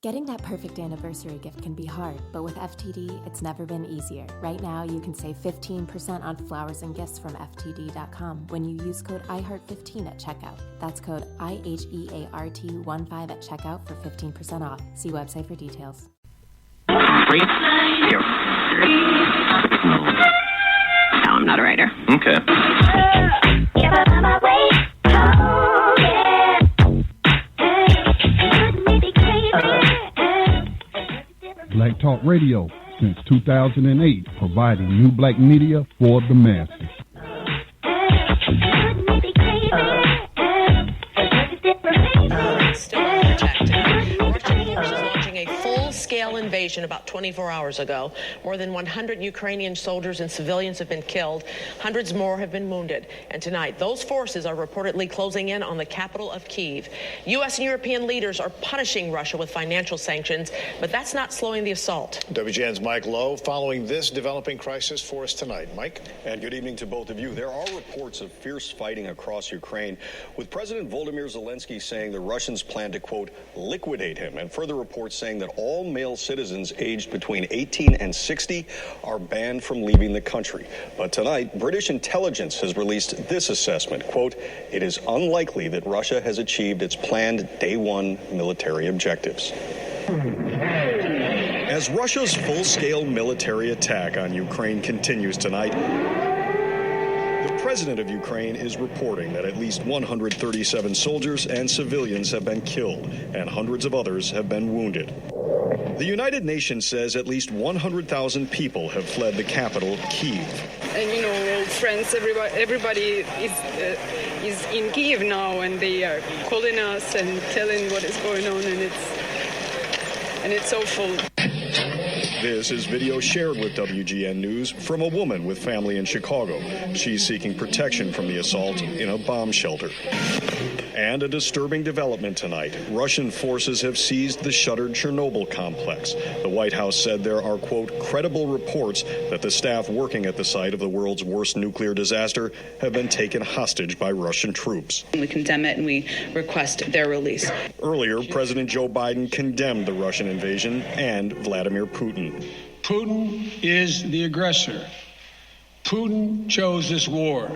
Getting that perfect anniversary gift can be hard, but with FTD, it's never been easier. Right now, you can save 15% on flowers and gifts from FTD.com when you use code IHEART15 at checkout. That's code IHEART15 at checkout for 15% off. See website for details. No, I'm not a writer. Okay. Black Talk Radio, since 2008, providing new black media for the masses. Still unprotected. Russian forces launching a full-scale invasion about 24 hours ago. More than 100 Ukrainian soldiers and civilians have been killed. Hundreds more have been wounded. And tonight, those forces are reportedly closing in on the capital of Kyiv. U.S. and European leaders are punishing Russia with financial sanctions, but that's not slowing the assault. WGN's Mike Lowe following this developing crisis for us tonight. Mike? And good evening to both of you. There are reports of fierce fighting across Ukraine, with President Volodymyr Zelensky saying the Russians plan to, quote, liquidate him, and further reports saying that all male citizens aged between 18 and 60 are banned from leaving the country. But tonight, British intelligence has released this assessment, quote, it is unlikely that Russia has achieved its planned day one military objectives. As Russia's full-scale military attack on Ukraine continues tonight, the president of Ukraine is reporting that at least 137 soldiers and civilians have been killed, and hundreds of others have been wounded. The United Nations says at least 100,000 people have fled the capital, Kyiv. And friends, everybody is in Kyiv now, and they are calling us and telling what is going on, and it's awful. This is video shared with WGN News from a woman with family in Chicago. She's seeking protection from the assault in a bomb shelter. And a disturbing development tonight. Russian forces have seized the shuttered Chernobyl complex. The White House said there are, quote, credible reports that the staff working at the site of the world's worst nuclear disaster have been taken hostage by Russian troops. We condemn it and we request their release. Earlier, President Joe Biden condemned the Russian invasion and Vladimir Putin. Putin is the aggressor. Putin chose this war.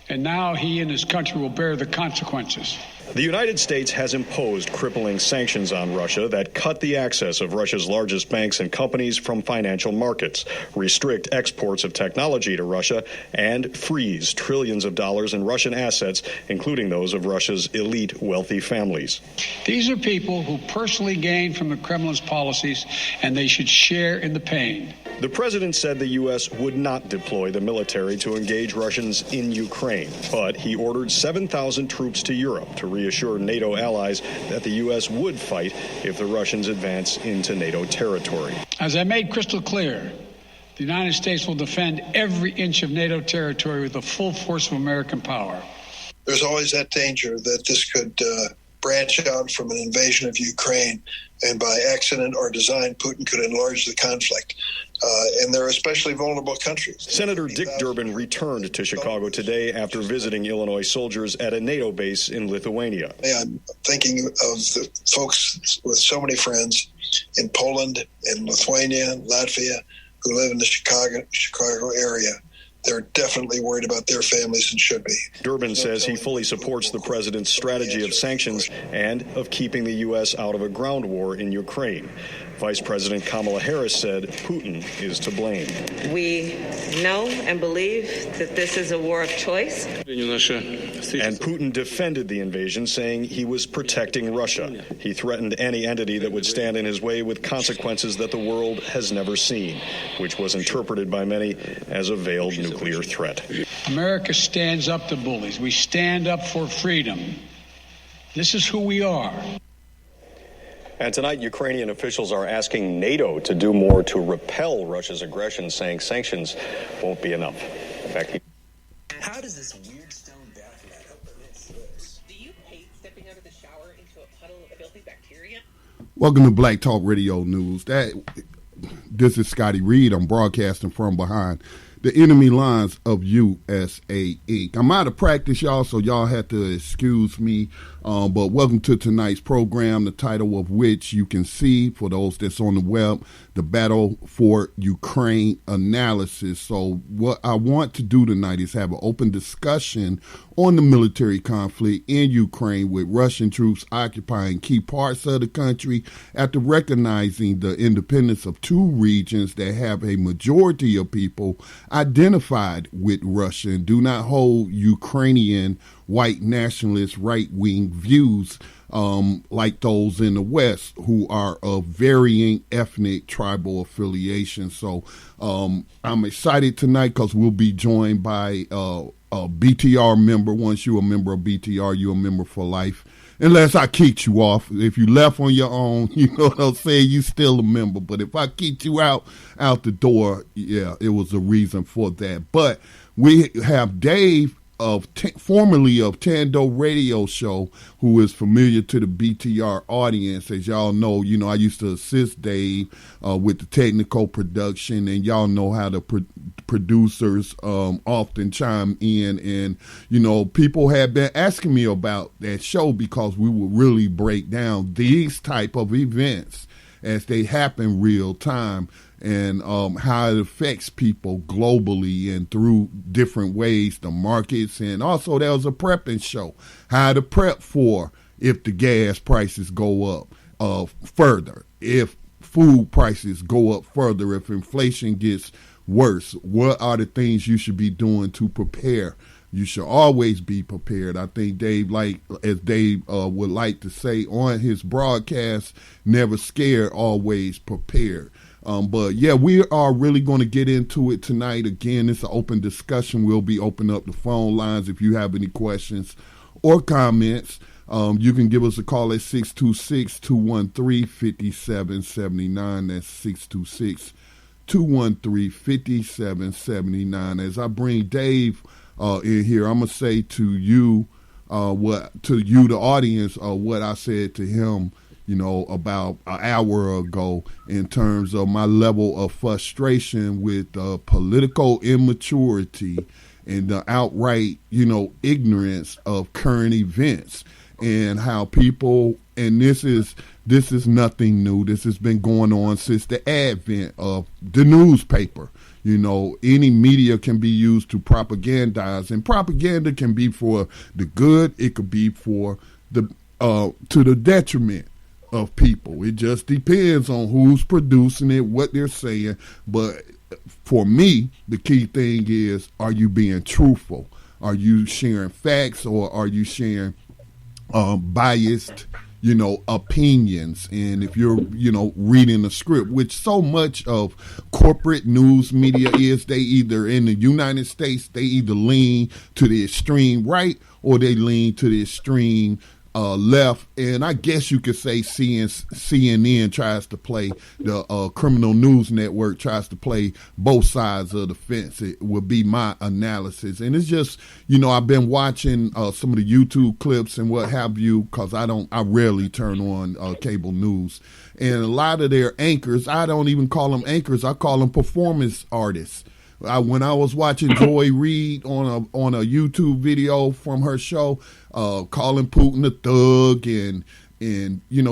And now he and his country will bear the consequences. The United States has imposed crippling sanctions on Russia that cut the access of Russia's largest banks and companies from financial markets, restrict exports of technology to Russia, and freeze trillions of dollars in Russian assets, including those of Russia's elite wealthy families. These are people who personally gain from the Kremlin's policies, and they should share in the pain. The president said the U.S. would not deploy the military to engage Russians in Ukraine, but he ordered 7,000 troops to Europe to reassure NATO allies that the U.S. would fight if the Russians advance into NATO territory. As I made crystal clear, the United States will defend every inch of NATO territory with the full force of American power. There's always that danger that this could branch out from an invasion of Ukraine, and by accident or design, Putin could enlarge the conflict. And they're especially vulnerable countries. Senator Dick Durbin returned to Chicago today after visiting Illinois soldiers at a NATO base in Lithuania. I'm thinking of the folks with so many friends in Poland, in Lithuania, Latvia, who live in the Chicago area. They're definitely worried about their families and should be. Durbin says he fully supports the president's strategy of sanctions and of keeping the U.S. out of a ground war in Ukraine. Vice President Kamala Harris said Putin is to blame. We know and believe that this is a war of choice. And Putin defended the invasion, saying he was protecting Russia. He threatened any entity that would stand in his way with consequences that the world has never seen, which was interpreted by many as a veiled nuclear threat. America stands up to bullies. We stand up for freedom. This is who we are. And tonight, Ukrainian officials are asking NATO to do more to repel Russia's aggression, saying sanctions won't be enough. Back to you. How does this weird stone bathmat open this? Do you hate stepping out of the shower into a puddle of filthy bacteria? Welcome to Black Talk Radio News. This is Scotty Reed. I'm broadcasting from behind the enemy lines of USA Inc. I'm out of practice, y'all, so y'all have to excuse me. But welcome to tonight's program, the title of which you can see for those that's on the web, the Battle for Ukraine Analysis. So what I want to do tonight is have an open discussion on the military conflict in Ukraine with Russian troops occupying key parts of the country after recognizing the independence of two regions that have a majority of people identified with Russia and do not hold Ukrainian white nationalist right-wing views like those in the West who are of varying ethnic tribal affiliations. So I'm excited tonight because we'll be joined by a BTR member. Once you're a member of BTR, you're a member for life. Unless I kicked you off. If you left on your own, you know what I'm saying, you still a member. But if I kicked you out the door, yeah, it was a reason for that. But we have Dave, formerly of Thando Radio Show, who is familiar to the BTR audience. As y'all know, I used to assist Dave with the technical production, and y'all know how the producers often chime in. And, people have been asking me about that show because we will really break down these type of events as they happen real time, and how it affects people globally and through different ways, the markets. And also there was a prepping show, how to prep for if the gas prices go up further, if food prices go up further, if inflation gets worse, what are the things you should be doing to prepare? You should always be prepared. I think Dave, as Dave would like to say on his broadcast, never scared, always prepared. But yeah, we are really going to get into it tonight. Again, it's an open discussion. We'll be opening up the phone lines. If you have any questions or comments, you can give us a call at 626-213-5779. That's 626-213-5779. As I bring Dave in here, I'm going to say to you, the audience, what I said to him, about an hour ago in terms of my level of frustration with political immaturity and the outright, ignorance of current events, and how people, and this is nothing new. This has been going on since the advent of the newspaper. Any media can be used to propagandize, and propaganda can be for the good. It could be for to the detriment of people. It just depends on who's producing it, what they're saying. But for me, the key thing is, are you being truthful? Are you sharing facts, or are you sharing biased, opinions? And if you're, reading a script, which so much of corporate news media is, they either in the United States, they either lean to the extreme right or they lean to the extreme left. And I guess you could say CNN tries to play, the criminal news network tries to play both sides of the fence. It would be my analysis. And it's just, I've been watching some of the YouTube clips and what have you, because I rarely turn on cable news. And a lot of their anchors, I don't even call them anchors, I call them performance artists. When I was watching Joy Reid on a YouTube video from her show, calling Putin a thug and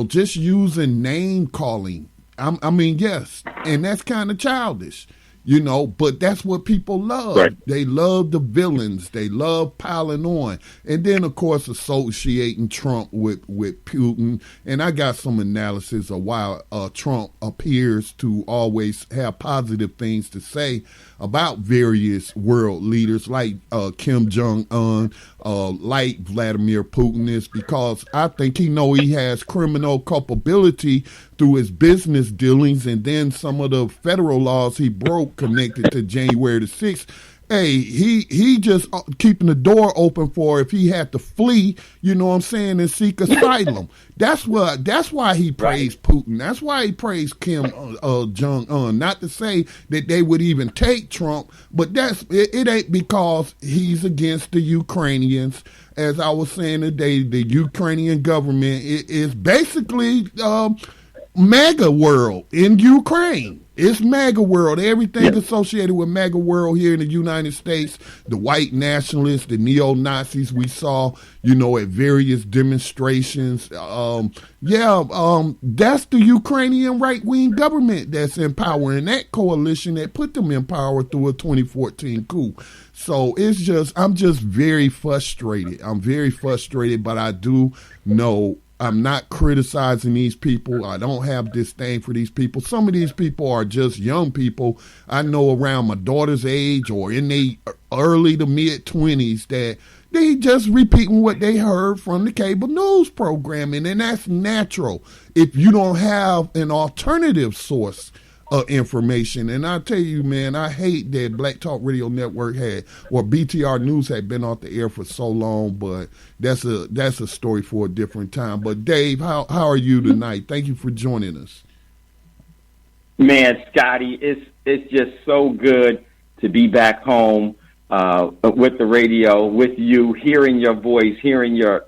just using name calling. I mean, yes, and that's kind of childish, but that's what people love. Right. They love the villains. They love piling on. And then, of course, associating Trump with Putin. And I got some analysis of why Trump appears to always have positive things to say about various world leaders like Kim Jong-un, like Vladimir Putin, is because I think he has criminal culpability through his business dealings, and then some of the federal laws he broke connected to January the 6th. Hey, he just keeping the door open for if he had to flee, and seek asylum. That's why he praised Putin. That's why he praised Kim Jong-un. Not to say that they would even take Trump, but it ain't because he's against the Ukrainians. As I was saying today, the Ukrainian government is basically MAGA world in Ukraine. It's MAGA world. Everything associated with MAGA world here in the United States, the white nationalists, the neo-Nazis we saw, at various demonstrations. That's the Ukrainian right-wing government that's in power, and that coalition that put them in power through a 2014 coup. So I'm just very frustrated. I'm very frustrated, but I do know I'm not criticizing these people. I don't have disdain for these people. Some of these people are just young people I know around my daughter's age or in their early to mid-20s that they just repeating what they heard from the cable news programming, and that's natural if you don't have an alternative source information. And I tell you, man, I hate that Black Talk Radio Network BTR News had been off the air for so long, but that's a story for a different time. But Dave, how are you tonight? Thank you for joining us. Man, Scotty, it's just so good to be back home with the radio, with you, hearing your voice, hearing your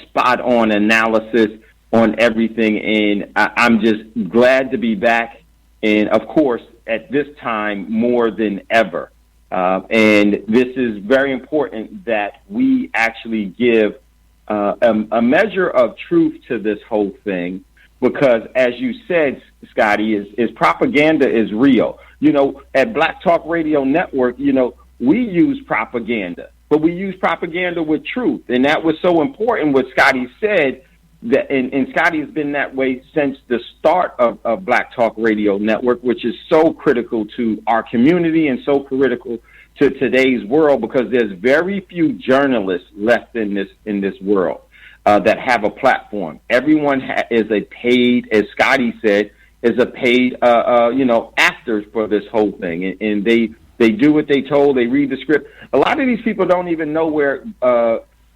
spot on analysis on everything, and I'm just glad to be back. And, of course, at this time, more than ever. And this is very important that we actually give a measure of truth to this whole thing because, as you said, Scotty, is propaganda is real. At Black Talk Radio Network, we use propaganda, but we use propaganda with truth. And that was so important what Scotty said. And Scotty has been that way since the start of Black Talk Radio Network, which is so critical to our community and so critical to today's world because there's very few journalists left in this world that have a platform. Everyone is a paid, as Scotty said, is a paid, actors for this whole thing, and they do what they told. They read the script. A lot of these people don't even know where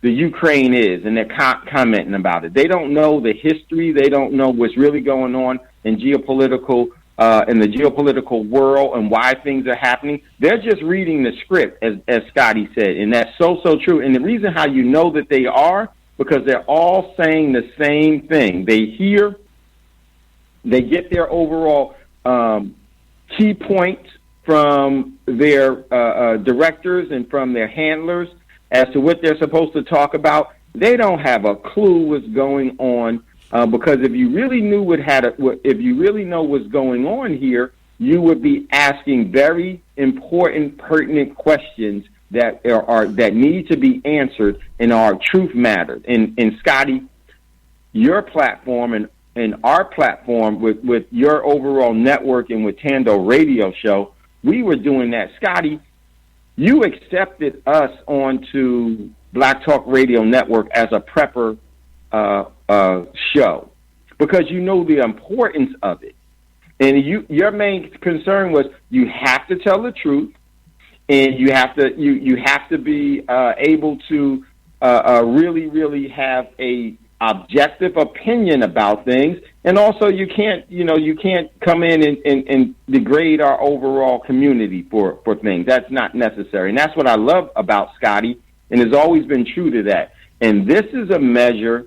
the Ukraine is, and they're commenting about it. They don't know the history. They don't know what's really going on in the geopolitical world and why things are happening. They're just reading the script, as Scotty said, and that's so true. And the reason how you know that they are, because they're all saying the same thing. They get their overall key points from their directors and from their handlers as to what they're supposed to talk about. They don't have a clue what's going on because if you really knew if you really know what's going on here, you would be asking very important, pertinent questions that need to be answered and are truth matters. And Scotty, your platform and our platform with your overall network and with Thando Radio Show, we were doing that. Scotty, you accepted us onto Black Talk Radio Network as a prepper show because you know the importance of it. And your main concern was you have to tell the truth, and you have to be able to really, really have a objective opinion about things, and also you can't come in and degrade our overall community for things. That's not necessary, and that's what I love about Scotty, and has always been true to that. And this is a measure.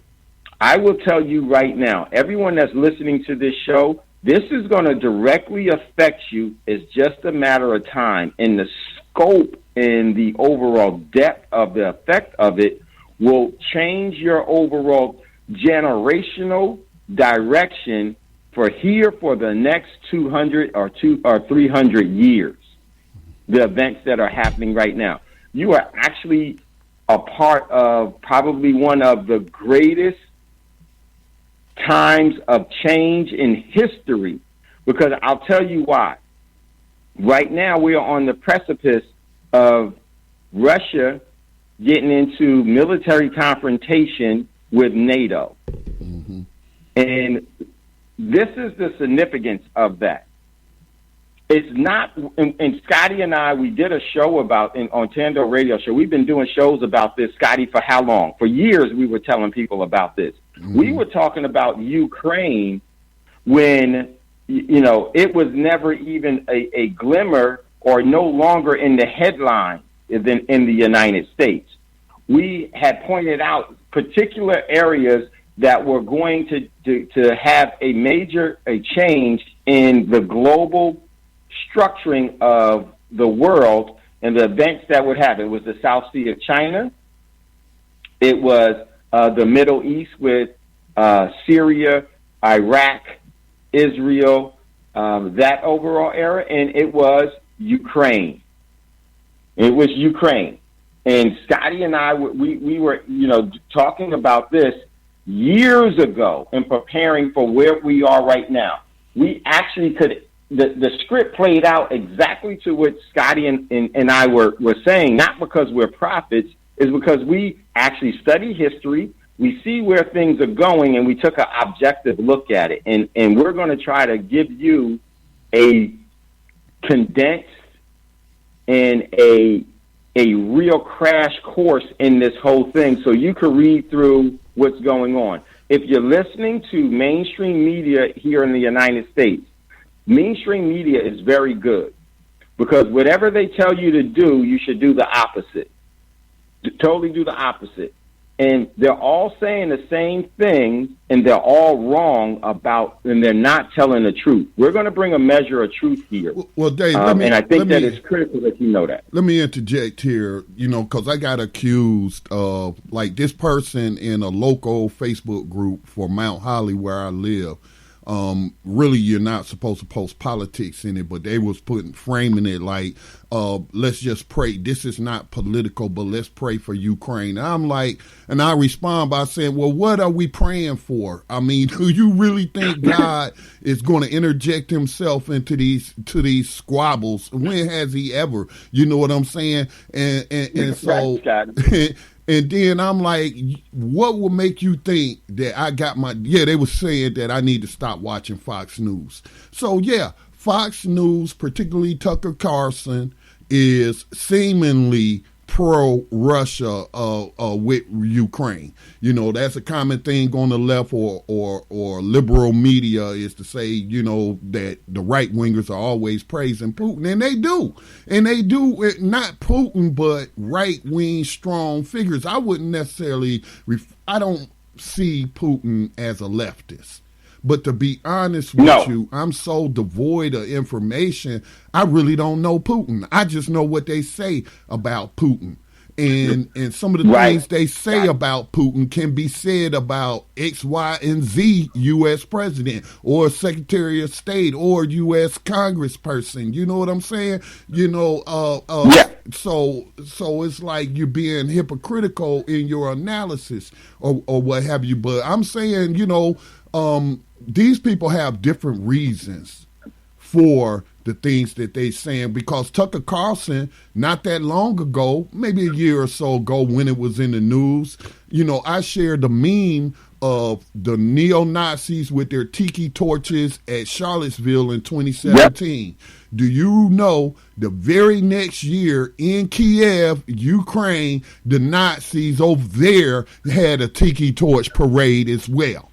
I will tell you right now, everyone that's listening to this show, this is going to directly affect you. It's just a matter of time, and the scope and the overall depth of the effect of it will change your overall generational direction for the next 200 or 300 years. The events that are happening right now, you are actually a part of probably one of the greatest times of change in history, because I'll tell you why. Right now, we are on the precipice of Russia getting into military confrontation with NATO. Mm-hmm. And this is the significance of that. It's not, and Scotty and I, we did a show on Thando Radio Show. We've been doing shows about this, Scotty, for how long? For years we were telling people about this. Mm-hmm. We were talking about Ukraine when, it was never even a glimmer or no longer in the headline in the United States. We had pointed out particular areas that were going to have a change in the global structuring of the world and the events that would happen. It was the South Sea of China. It was the Middle East with Syria, Iraq, Israel, that overall era, and it was Ukraine. It was Ukraine. And Scotty and I, we were, talking about this years ago and preparing for where we are right now. We actually the script played out exactly to what Scotty and I were saying, not because we're prophets, is because we actually study history, we see where things are going, and we took an objective look at it. And we're going to try to give you a condensed and a real crash course in this whole thing so you can read through what's going on. If you're listening to mainstream media here in the United States, mainstream media is very good because whatever they tell you to do, you should do the opposite. Totally do the opposite. And they're all saying the same thing, and they're all wrong and they're not telling the truth. We're going to bring a measure of truth here. Well, Dave, and I think that it's critical that you know that. Let me interject here, because I got accused of, this person in a local Facebook group for Mount Holly where I live. Really, you're not supposed to post politics in it, but they was framing it like, let's just pray. This is not political, but let's pray for Ukraine. And I respond by saying, well, what are we praying for? I mean, do you really think God is going to interject himself into these squabbles? When has he ever? You know what I'm saying? And so, and then I'm like, what will make you think that I got they were saying that I need to stop watching Fox News. So, Fox News, particularly Tucker Carlson, is seemingly pro-Russia with Ukraine. That's a common thing on the left or liberal media is to say, that the right-wingers are always praising Putin. And they do. And they do it, not Putin, but right-wing strong figures. I wouldn't necessarily, I don't see Putin as a leftist. But to be honest with you, I'm so devoid of information, I really don't know Putin. I just know what they say about Putin. And some of the things they say about Putin can be said about X, Y, and Z U.S. president or Secretary of State or U.S. congressperson. You know what I'm saying? So it's like you're being hypocritical in your analysis or what have you. But I'm saying, these people have different reasons for the things that they saying, because Tucker Carlson, not that long ago, maybe a year or so ago when it was in the news, I shared the meme of the neo-Nazis with their tiki torches at Charlottesville in 2017. Yep. Do you know the very next year in Kiev, Ukraine, the Nazis over there had a tiki torch parade as well?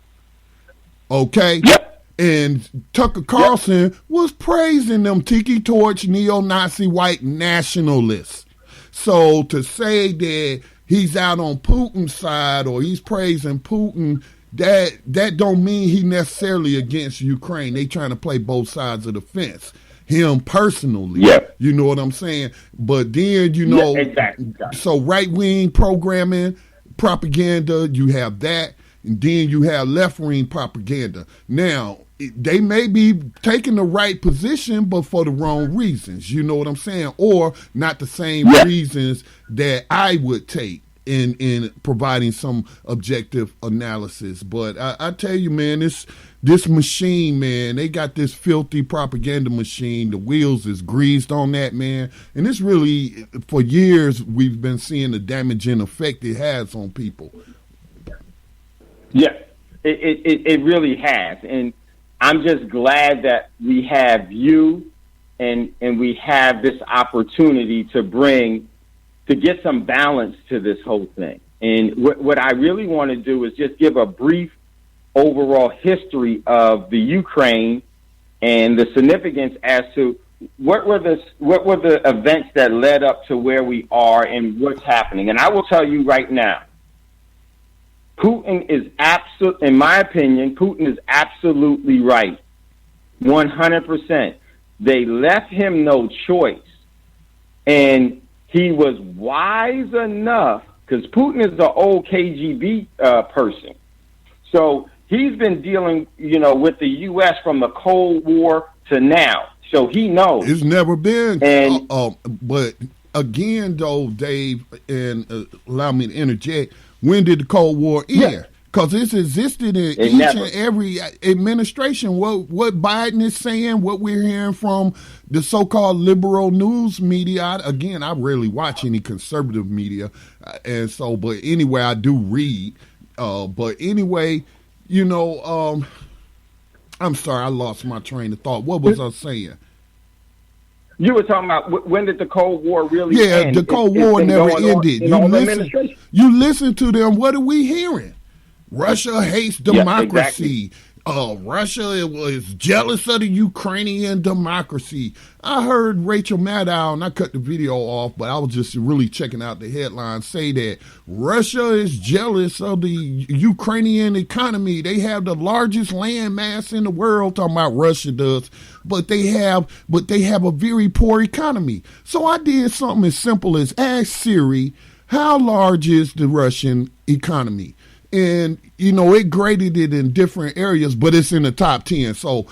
Okay? Yep. And Tucker Carlson was praising them tiki torch neo-Nazi white nationalists. So to say that he's out on Putin's side or he's praising Putin, that don't mean he necessarily against Ukraine. They trying to play both sides of the fence. Him personally, you know what I'm saying? But then, exactly. So right-wing programming, propaganda, you have that. And then you have left-wing propaganda. Now, they may be taking the right position, but for the wrong reasons. You know what I'm saying? Or not the same reasons that I would take in providing some objective analysis. But I tell you, man, this machine, man, they got this filthy propaganda machine. The wheels is greased on that, man. And it's really, for years, we've been seeing the damaging effect it has on people. Yeah, it really has. And I'm just glad that we have you and we have this opportunity to get some balance to this whole thing. And what I really want to do is just give a brief overall history of the Ukraine and the significance as to what were the events that led up to where we are and what's happening. And I will tell you right now, Putin is in my opinion, Putin is absolutely right. 100%. They left him no choice. And he was wise enough, because Putin is an old KGB person. So he's been dealing, with the U.S. from the Cold War to now. So he knows. It's never been. And, but again, though, Dave, and allow me to interject, when did the Cold War end? Yeah. Because this existed in and every administration. What Biden is saying, what we're hearing from the so-called liberal news media. I rarely watch any conservative media, and so. But anyway, I do read. But anyway, I'm sorry, I lost my train of thought. What was I saying? You were talking about when did the Cold War really end? Yeah, the Cold War never ended. You listen to them. What are we hearing? Russia hates democracy. Yeah, exactly. Russia is jealous of the Ukrainian democracy. I heard Rachel Maddow, and I cut the video off, but I was just really checking out the headline, say that Russia is jealous of the Ukrainian economy. They have the largest land mass in the world, talking about Russia does, but they have a very poor economy. So I did something as simple as ask Siri, how large is the Russian economy? And, it graded it in different areas, but it's in the top 10. So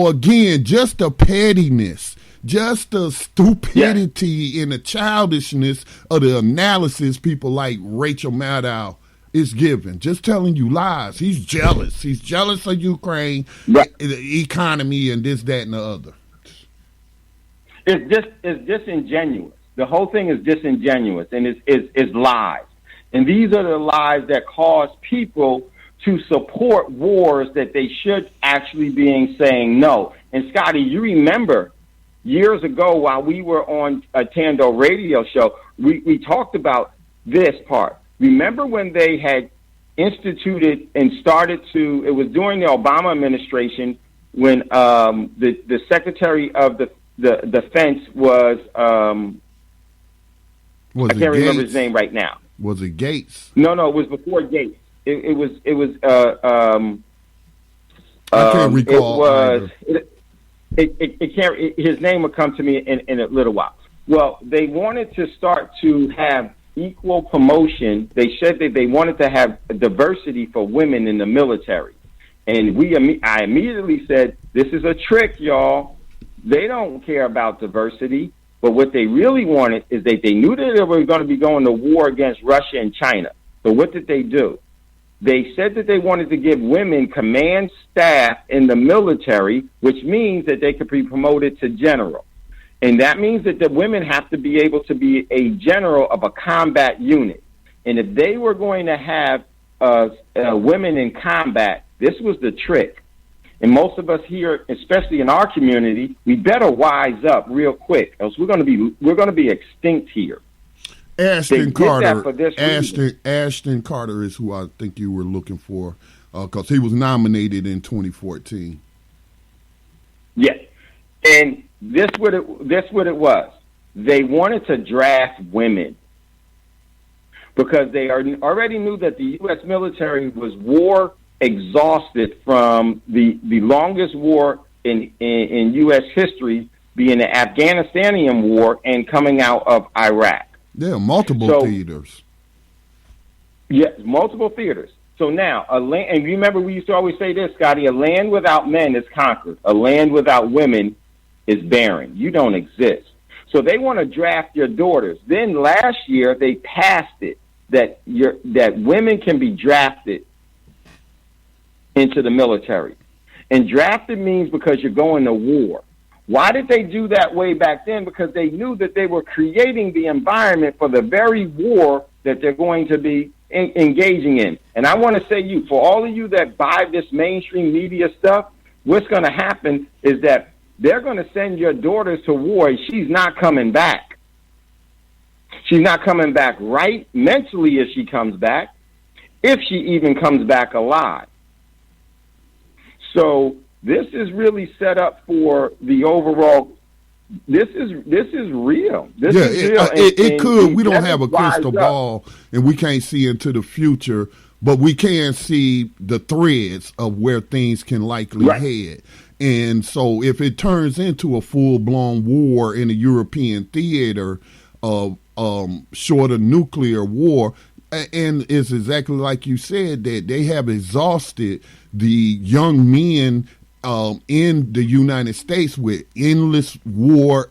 again, just the pettiness, just the stupidity and the childishness of the analysis people like Rachel Maddow is giving. Just telling you lies. He's jealous. He's jealous of Ukraine, the economy, and this, that, and the other. It's disingenuous. The whole thing is disingenuous, and it's lies. And these are the lies that cause people to support wars that they should actually be saying no. And Scotty, you remember years ago while we were on a Thando Radio show, we talked about this part. Remember when they had instituted and started to, it was during the Obama administration when the Secretary of the Defense was, I can't remember his name right now. Was it Gates? No, it was before Gates. It was. I can't recall. It can't. His name will come to me in a little while. Well, they wanted to start to have equal promotion. They said that they wanted to have diversity for women in the military, and I immediately said, "This is a trick, y'all. They don't care about diversity." But what they really wanted is that they knew that they were going to be going to war against Russia and China. So what did they do? They said that they wanted to give women command staff in the military, which means that they could be promoted to general. And that means that the women have to be able to be a general of a combat unit. And if they were going to have women in combat, this was the trick. And most of us here, especially in our community, we better wise up real quick, else we're going to be extinct here. Ashton Carter. Ashton Carter is who I think you were looking for, because he was nominated in 2014. Yes, and this what it was. They wanted to draft women because they already knew that the U.S. military was war exhausted from the longest war in U.S. history, being the Afghanistanian war and coming out of Iraq. Yeah, multiple theaters. Yes, multiple theaters. So now, and remember we used to always say this, Scotty, a land without men is conquered. A land without women is barren. You don't exist. So they want to draft your daughters. Then last year they passed it that women can be drafted into the military. And drafted means because you're going to war. Why did they do that way back then? Because they knew that they were creating the environment for the very war that they're going to be engaging in. And I want to say for all of you that buy this mainstream media stuff, what's going to happen is that they're going to send your daughters to war and she's not coming back. She's not coming back right mentally if she comes back, if she even comes back alive. So this is really set up for the overall. This is real. This is real. It could. We don't have a crystal ball, and we can't see into the future. but we can see the threads of where things can likely head. And so if it turns into a full-blown war in the European theater of short of nuclear war, and it's exactly like you said, that they have exhausted the young men in the United States with endless war,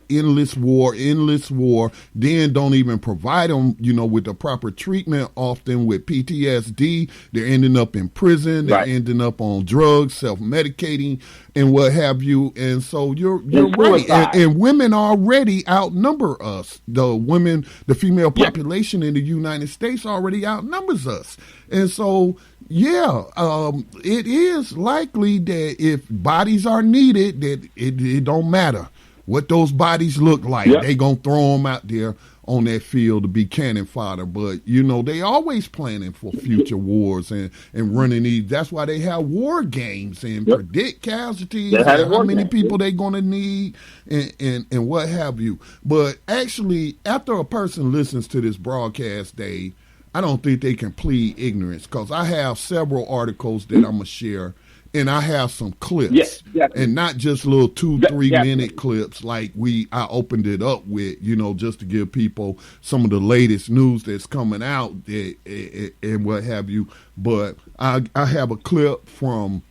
then don't even provide them, with the proper treatment, often with PTSD. They're ending up in prison. They're ending up on drugs, self-medicating, and what have you. And so you're right. And women already outnumber us. The female population in the United States already outnumbers us. And so, it is likely that if bodies are needed, that it don't matter what those bodies look like. They gonna throw them out there on that field to be cannon fodder. But, they always planning for future wars and running these. That's why they have war games and predict casualties and how many people they gonna need and what have you. But actually, after a person listens to this broadcast, Dave, I don't think they can plead ignorance, because I have several articles that I'm going to share, and I have some clips, and not just little 2-3 minute clips like I opened it up with, just to give people some of the latest news that's coming out and what have you. But I have a clip from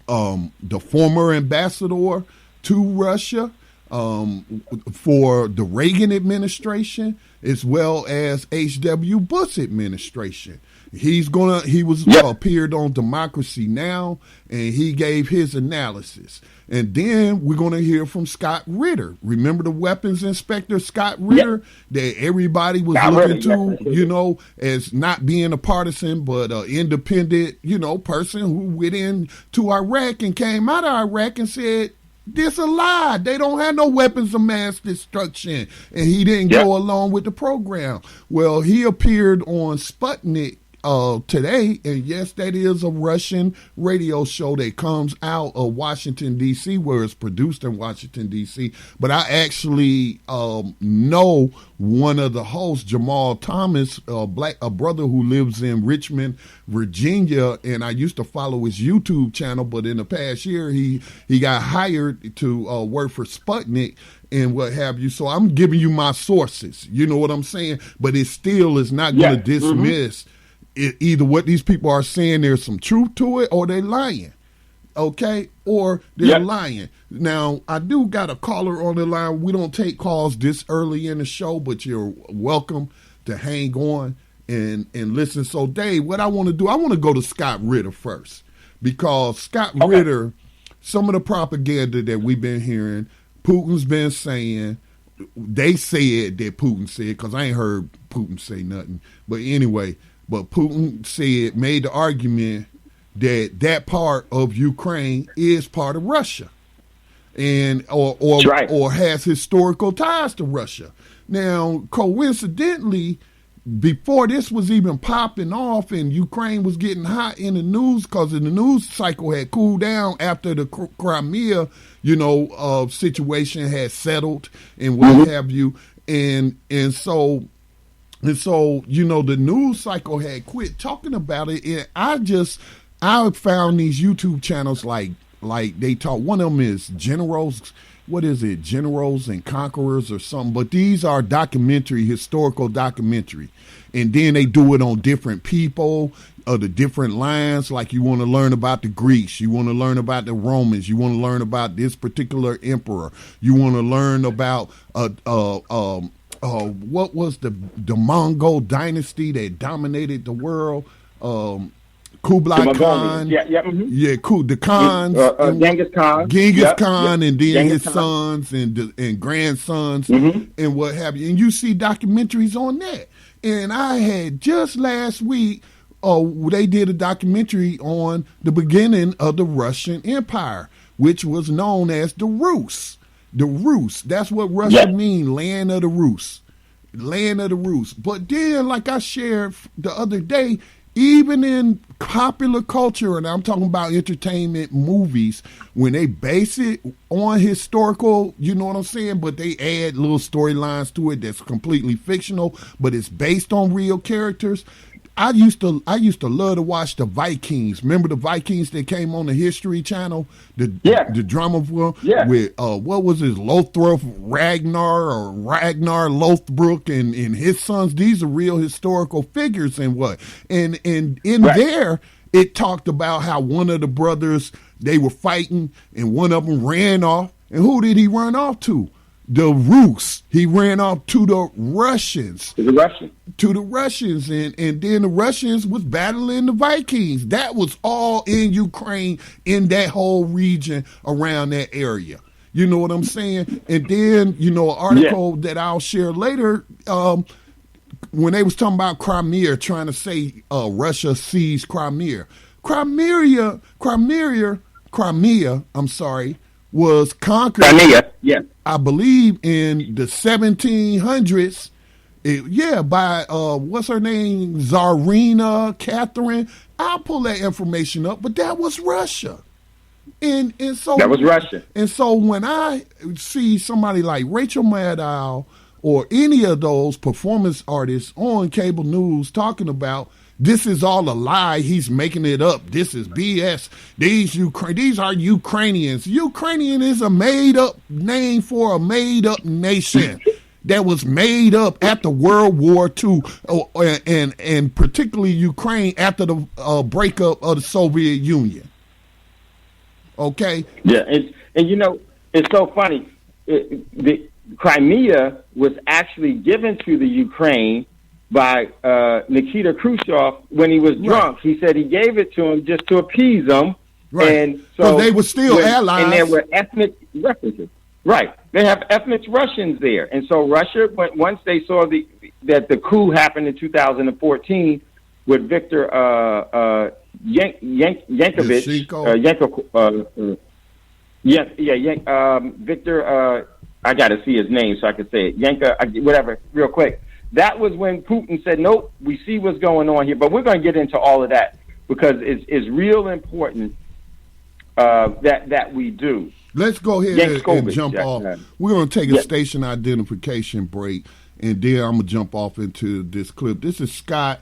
the former ambassador to Russia for the Reagan administration, as well as H.W. Bush administration. He appeared on Democracy Now!, and he gave his analysis. And then we're going to hear from Scott Ritter. Remember the weapons inspector, Scott Ritter, that everybody was looking to, as not being a partisan, but an independent, person who went into Iraq and came out of Iraq and said, this a lie. They don't have no weapons of mass destruction. And he didn't go along with the program. Well, he appeared on Sputnik today, and yes, that is a Russian radio show that comes out of Washington, D.C., where it's produced in Washington, D.C., but I actually know one of the hosts, Jamal Thomas, a brother who lives in Richmond, Virginia, and I used to follow his YouTube channel, but in the past year, he got hired to work for Sputnik and what have you. So I'm giving you my sources, you know what I'm saying? But it still is not going to dismiss either what these people are saying, there's some truth to it, or they're lying, okay? Or they're lying. Now, I do got a caller on the line. We don't take calls this early in the show, but you're welcome to hang on and listen. So, Dave, what I want to do, I want to go to Scott Ritter first, because Scott Ritter, some of the propaganda that we've been hearing, Putin's been saying, they said that Putin said, because I ain't heard Putin say nothing, but anyway, but Putin made the argument that part of Ukraine is part of Russia, and or has historical ties to Russia. Now, coincidentally, before this was even popping off and Ukraine was getting hot in the news, because the news cycle had cooled down after the Crimea, situation had settled and what have you, and so. And so, the news cycle had quit talking about it. And I found these YouTube channels like they talk. One of them is Generals. What is it? Generals and Conquerors or something. But these are historical documentary. And then they do it on different people, the different lines. Like you want to learn about the Greeks. You want to learn about the Romans. You want to learn about this particular emperor. You want to learn about what was the Mongol dynasty that dominated the world? Kublai Khan. The Khans. Genghis Khan, and then his sons and grandsons and what have you. And you see documentaries on that. And I had just last week, they did a documentary on the beginning of the Russian Empire, which was known as the Rus. The Rus. That's what Russia means, land of the Rus. Land of the Rus. But then, like I shared the other day, even in popular culture, and I'm talking about entertainment movies, when they base it on historical, you know what I'm saying, but they add little storylines to it that's completely fictional, but it's based on real characters, I used to love to watch the Vikings. Remember the Vikings that came on the History Channel? The drama film with what was his Lothbrok Ragnar Lothbrok and his sons. These are real historical figures and there it talked about how one of the brothers, they were fighting and one of them ran off. And who did he run off to? The Rus. He ran off to the Russians. And then the Russians was battling the Vikings. That was all in Ukraine, in that whole region around that area. You know what I'm saying? And then, an article that I'll share later, when they was talking about Crimea, trying to say Russia seized Crimea. Crimea, was conquered, I believe, in the 1700s, by, what's her name, Tsarina Catherine. I'll pull that information up, but that was Russia. And so that was Russia. And so when I see somebody like Rachel Maddow or any of those performance artists on cable news talking about this is all a lie, he's making it up, this is BS, these are Ukrainians. Ukrainian is a made-up name for a made-up nation that was made up after World War II, and particularly Ukraine after the breakup of the Soviet Union. Okay? Yeah, and it's so funny. The Crimea was actually given to the Ukraine by Nikita Khrushchev when he was drunk. He said he gave it to him just to appease them. Right. And so they were still allies. And there were ethnic references. Right. They have ethnic Russians there. And so Russia, once they saw that the coup happened in 2014 with Victor Yankovich, Victor, I got to see his name so I can say it. Whatever, real quick. That was when Putin said, nope, we see what's going on here. But we're going to get into all of that because it's real important that we do. Let's go ahead and jump off. We're going to take a station identification break, and then I'm going to jump off into this clip. This is Scott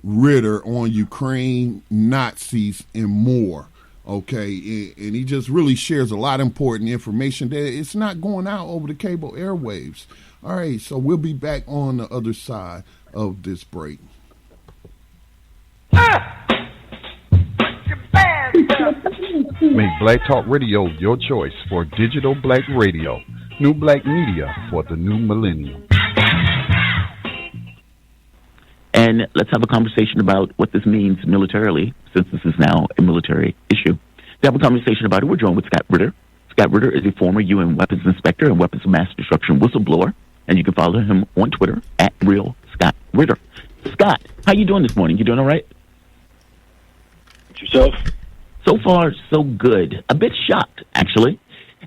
Ritter on Ukraine, Nazis, and more. Okay, and he just really shares a lot of important information that it's not going out over the cable airwaves. All right, so we'll be back on the other side of this break. Make Black Talk Radio your choice for digital black radio. New black media for the new millennium. And let's have a conversation about what this means militarily, since this is now a military issue. To have a conversation about it, we're joined with Scott Ritter. Scott Ritter is a former UN weapons inspector and weapons of mass destruction whistleblower. And you can follow him on Twitter at Real Scott Ritter. Scott, how you doing this morning? You doing all right? Yourself? So far, so good. A bit shocked, actually.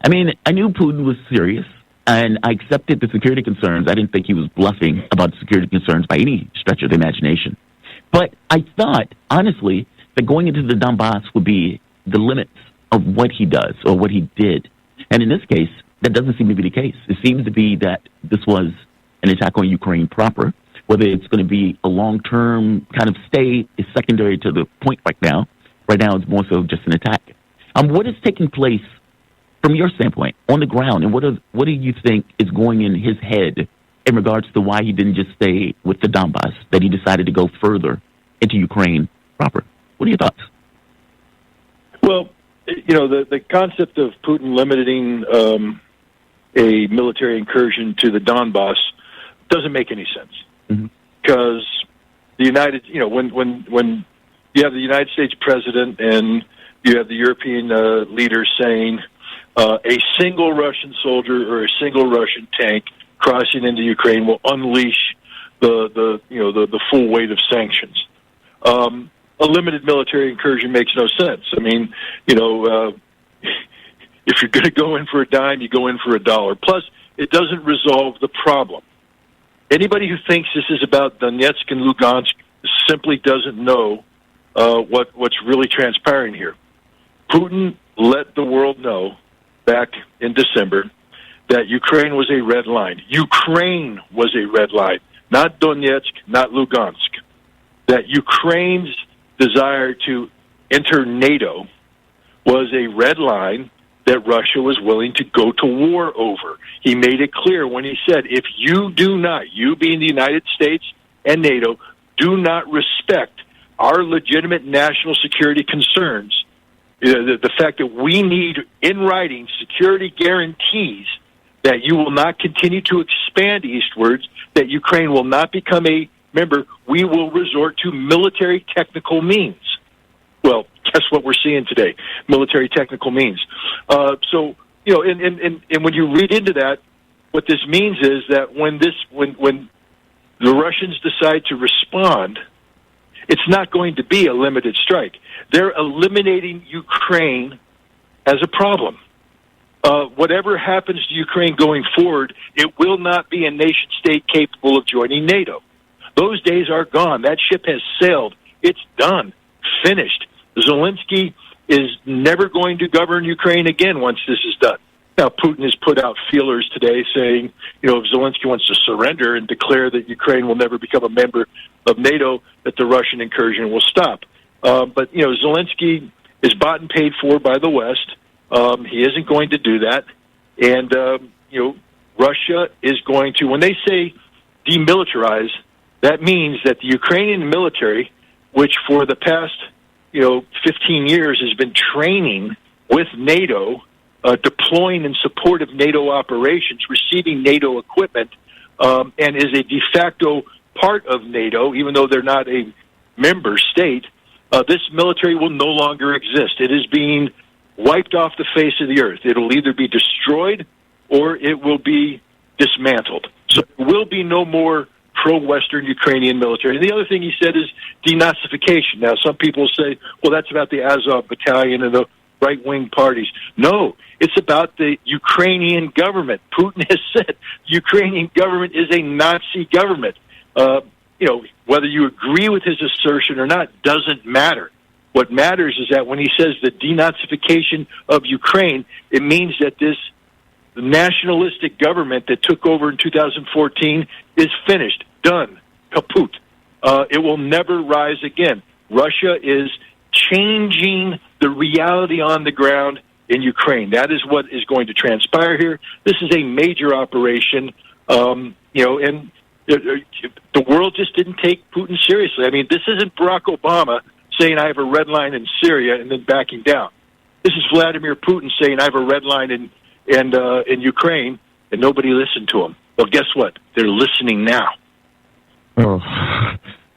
I mean, I knew Putin was serious, and I accepted the security concerns. I didn't think he was bluffing about the security concerns by any stretch of the imagination. But I thought, honestly, that going into the Donbass would be the limits of what he does or what he did. And in this case, that doesn't seem to be the case. It seems to be that this was an attack on Ukraine proper. Whether it's going to be a long-term kind of stay is secondary to the point right now. Right now, it's more so just an attack. What is taking place from your standpoint on the ground, and what do you think is going in his head in regards to why he didn't just stay with the Donbass, that he decided to go further into Ukraine proper? What are your thoughts? Well, the concept of Putin limiting a military incursion to the Donbass doesn't make any sense, because the United, when you have the United States president and you have the European leaders saying a single Russian soldier or a single Russian tank crossing into Ukraine will unleash the full weight of sanctions. A limited military incursion makes no sense. I mean, if you're going to go in for a dime, you go in for $1. Plus, it doesn't resolve the problem. Anybody who thinks this is about Donetsk and Lugansk simply doesn't know what's really transpiring here. Putin let the world know back in December that Ukraine was a red line. Ukraine was a red line, not Donetsk, not Lugansk. that Ukraine's desire to enter NATO was a red line that Russia was willing to go to war over. He made it clear when he said, if you do not, you being the United States and NATO, do not respect our legitimate national security concerns, the fact that we need in writing security guarantees that you will not continue to expand eastwards, that Ukraine will not become a member, we will resort to military technical means. Well, guess what we're seeing today? Military technical means. So, you know, and when you read into that, what this means is that when the Russians decide to respond, it's not going to be a limited strike. They're eliminating Ukraine as a problem. Whatever happens to Ukraine going forward, it will not be a nation-state capable of joining NATO. Those days are gone. That ship has sailed. It's done. Finished. Zelensky is never going to govern Ukraine again once this is done. Now, Putin has put out feelers today saying, you know, if Zelensky wants to surrender and declare that Ukraine will never become a member of NATO, that the Russian incursion will stop. But, you know, Zelensky is bought and paid for by the West. He isn't going to do that. And, you know, Russia is going to, when they say demilitarize, that means that the Ukrainian military, which for the past, 15 years has been training with NATO, deploying in support of NATO operations, receiving NATO equipment, and is a de facto part of NATO, even though they're not a member state, this military will no longer exist. It is being wiped off the face of the earth. It'll either be destroyed or it will be dismantled. So there will be no more pro-Western Ukrainian military. And the other thing he said is denazification. Now, some people say, well, that's about the Azov battalion and the right-wing parties. No, it's about the Ukrainian government. Putin has said the Ukrainian government is a Nazi government. Whether you agree with his assertion or not doesn't matter. What matters is that when he says the denazification of Ukraine, it means that this nationalistic government that took over in 2014 is finished, done, kaput. It will never rise again. Russia is changing the reality on the ground in Ukraine. That is what is going to transpire here. This is a major operation, and the world just didn't take Putin seriously. I mean, this isn't Barack Obama saying I have a red line in Syria and then backing down. This is Vladimir Putin saying I have a red line in Ukraine, and nobody listened to him. Well, guess what? They're listening now. Oh,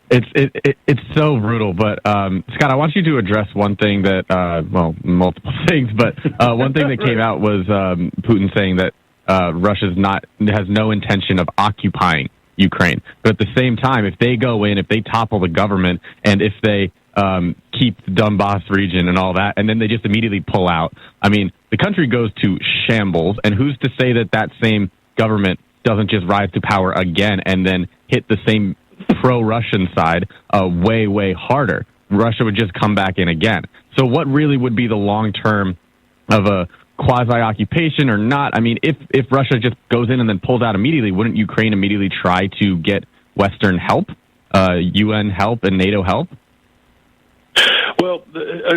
it's so brutal. But Scott, I want you to address one thing that, multiple things, but one thing that came out was Putin saying that Russia has no intention of occupying Ukraine. But at the same time, if they go in, if they topple the government, and if they keep the Donbass region and all that, and then they just immediately pull out, I mean, the country goes to shambles, and who's to say that that same government doesn't just rise to power again and then hit the same pro-Russian side way, way harder? Russia would just come back in again. So what really would be the long term of a quasi-occupation or not? I mean, if Russia just goes in and then pulls out immediately, wouldn't Ukraine immediately try to get Western help, UN help, and NATO help? Well,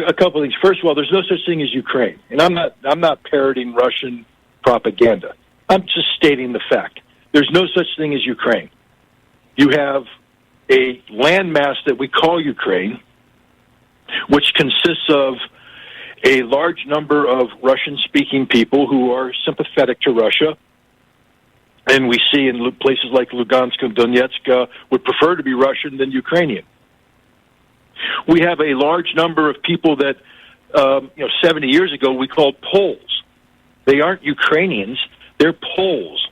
a couple of things. First of all, there's no such thing as Ukraine, and I'm not parroting Russian propaganda. I'm just stating the fact. There's no such thing as Ukraine. You have a landmass that we call Ukraine, which consists of a large number of Russian-speaking people who are sympathetic to Russia, and we see in places like Lugansk and Donetsk would prefer to be Russian than Ukrainian. We have a large number of people that, 70 years ago we called Poles. They aren't Ukrainians, they're Poles.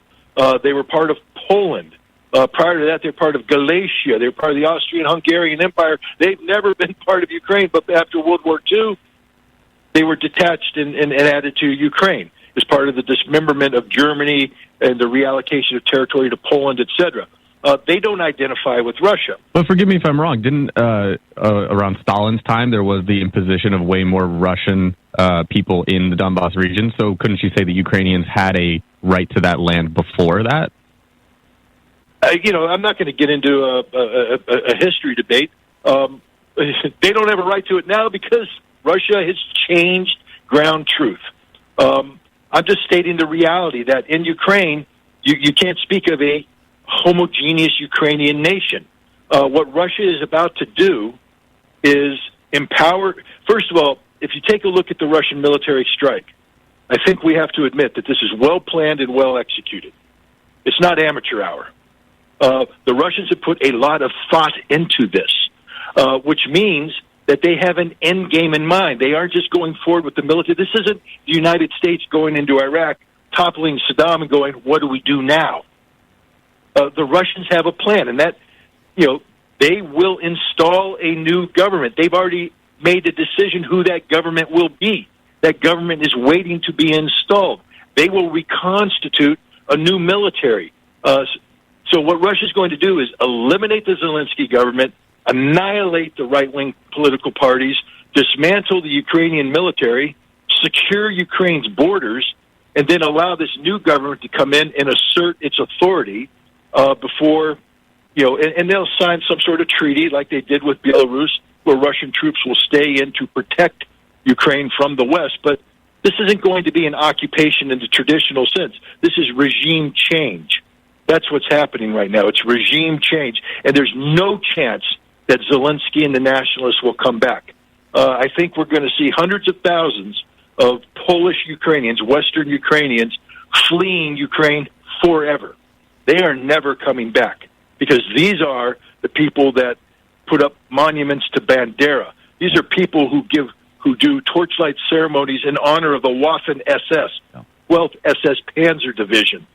They were part of Poland. Prior to that, they're part of Galicia. They're part of the Austrian-Hungarian Empire. They've never been part of Ukraine, but after World War II, they were detached and added to Ukraine as part of the dismemberment of Germany and the reallocation of territory to Poland, etc. They don't identify with Russia. But forgive me if I'm wrong. Didn't around Stalin's time there was the imposition of way more Russian people in the Donbass region? So couldn't you say the Ukrainians had a right to that land before that? I'm not going to get into a history debate, They don't have a right to it now because Russia has changed ground truth. I'm just stating the reality that in Ukraine, you can't speak of a homogeneous Ukrainian nation. What Russia is about to do is empower. First of all, if you take a look at the Russian military strike, I think we have to admit that this is well planned and well executed. It's not amateur hour. The Russians have put a lot of thought into this, which means that they have an end game in mind. They aren't just going forward with the military. This isn't the United States going into Iraq, toppling Saddam and going, what do we do now? The Russians have a plan, and that, they will install a new government. They've already made a decision who that government will be. That government is waiting to be installed. They will reconstitute a new military. So what Russia's going to do is eliminate the Zelensky government, annihilate the right-wing political parties, dismantle the Ukrainian military, secure Ukraine's borders, and then allow this new government to come in and assert its authority before, and they'll sign some sort of treaty like they did with Belarus, where Russian troops will stay in to protect Ukraine from the West. But this isn't going to be an occupation in the traditional sense. This is regime change. That's what's happening right now. It's regime change. And there's no chance that Zelensky and the nationalists will come back. I think we're going to see hundreds of thousands of Polish Ukrainians, Western Ukrainians, fleeing Ukraine forever. They are never coming back because these are the people that put up monuments to Bandera. These are people who do torchlight ceremonies in honor of the Waffen SS, 12th SS Panzer Division.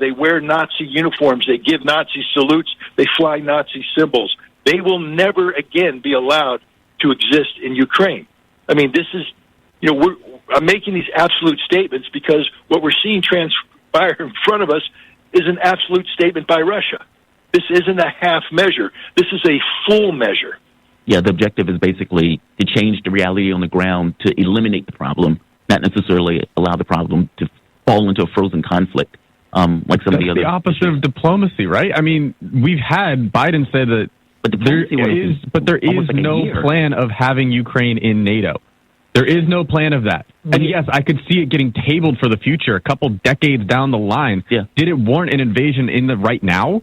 They wear Nazi uniforms. They give Nazi salutes. They fly Nazi symbols. They will never again be allowed to exist in Ukraine. I mean, this is, I'm making these absolute statements because what we're seeing transpire in front of us is an absolute statement by Russia. This isn't a half measure. This is a full measure. Yeah, the objective is basically to change the reality on the ground, to eliminate the problem, not necessarily allow the problem to fall into a frozen conflict, like some of the other. The opposite of diplomacy, right? I mean, we've had Biden say that there is no plan of having Ukraine in NATO. There is no plan of that. And yes, I could see it getting tabled for the future, a couple decades down the line. Yeah. Did it warrant an invasion in the right now?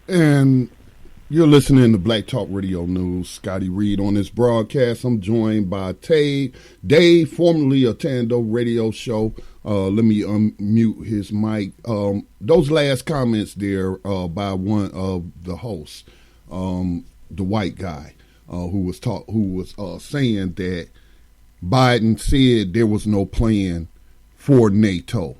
And you're listening to Black Talk Radio News. Scotty Reed on this broadcast. I'm joined by Dave, formerly of Thando Radio Show. Let me unmute his mic. Those last comments there by one of the hosts, the white guy, who was saying that Biden said there was no plan for NATO.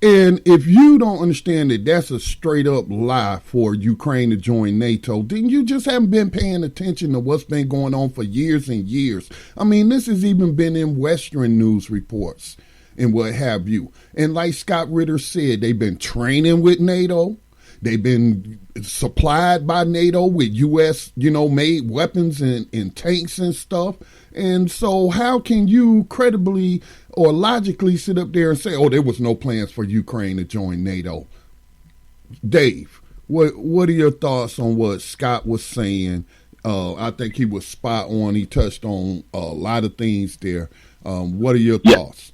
And if you don't understand that that's a straight up lie for Ukraine to join NATO, then you just haven't been paying attention to what's been going on for years and years. I mean, this has even been in Western news reports and what have you. And like Scott Ritter said, they've been training with NATO. They've been supplied by NATO with U.S., made weapons and tanks and stuff. And so how can you credibly or logically sit up there and say, there was no plans for Ukraine to join NATO? Dave, what are your thoughts on what Scott was saying? I think he was spot on. He touched on a lot of things there. What are your thoughts?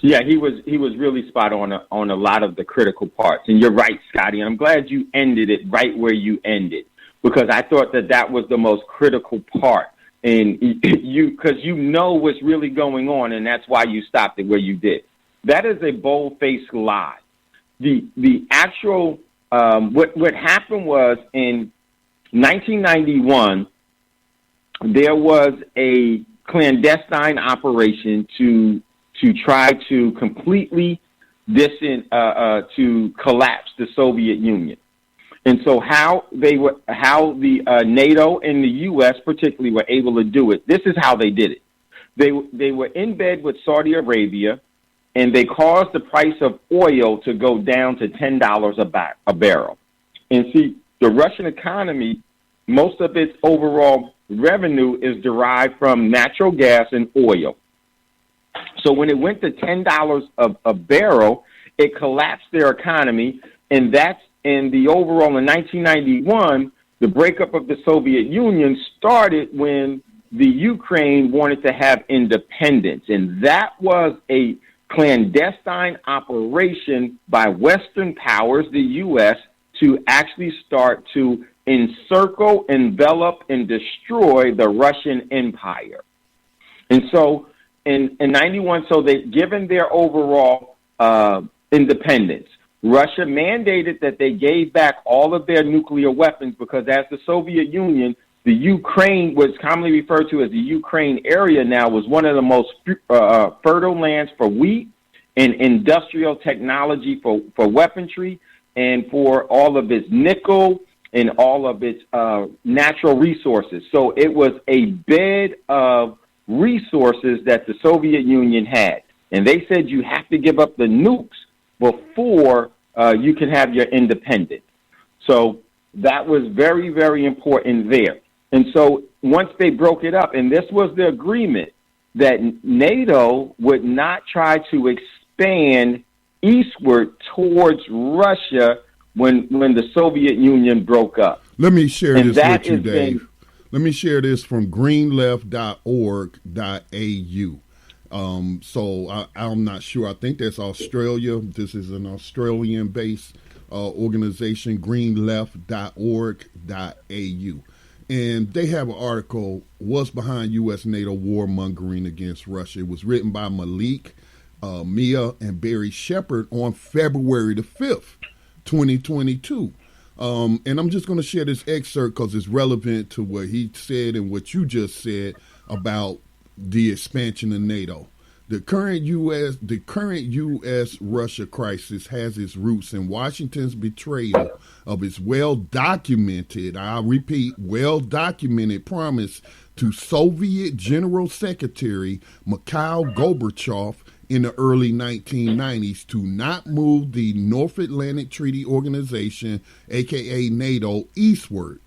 Yeah, he was really spot on a lot of the critical parts. And you're right, Scotty. I'm glad you ended it right where you ended, because I thought that was the most critical part. And because you know what's really going on, and that's why you stopped it where you did. That is a bold-faced lie. The actual what happened was in 1991, there was a clandestine operation to try to completely to collapse the Soviet Union. And so how the NATO and the U.S. particularly were able to do it, this is how they did it. They were in bed with Saudi Arabia, and they caused the price of oil to go down to $10 a barrel. And see, the Russian economy, most of its overall revenue is derived from natural gas and oil. So when it went to $10 a barrel, it collapsed their economy, and that's in the overall in 1991, the breakup of the Soviet Union started when the Ukraine wanted to have independence. And that was a clandestine operation by Western powers, the U.S., to actually start to encircle, envelop, and destroy the Russian Empire. And so in 91, so they, given their overall independence, Russia mandated that they gave back all of their nuclear weapons because as the Soviet Union, the Ukraine, was commonly referred to as the Ukraine area now, was one of the most fertile lands for wheat and industrial technology for weaponry and for all of its nickel and all of its natural resources. So it was a bed of resources that the Soviet Union had. And they said you have to give up the nukes before you can have your independence. So that was very, very important there. And so once they broke it up, and this was the agreement, that NATO would not try to expand eastward towards Russia when the Soviet Union broke up. Let me share this with you, Dave. Let me share this from greenleft.org.au. So I'm not sure. I think that's Australia. This is an Australian-based organization, greenleft.org.au. And they have an article, What's Behind U.S.-NATO Warmongering Against Russia. It was written by Malik, Mia, and Barry Shepard on February the 5th, 2022. And I'm just going to share this excerpt because it's relevant to what he said and what you just said about the expansion of NATO. The current U.S.-Russia crisis has its roots in Washington's betrayal of its well-documented, I repeat, well-documented promise to Soviet General Secretary Mikhail Gorbachev in the early 1990s to not move the North Atlantic Treaty Organization, aka NATO, eastward.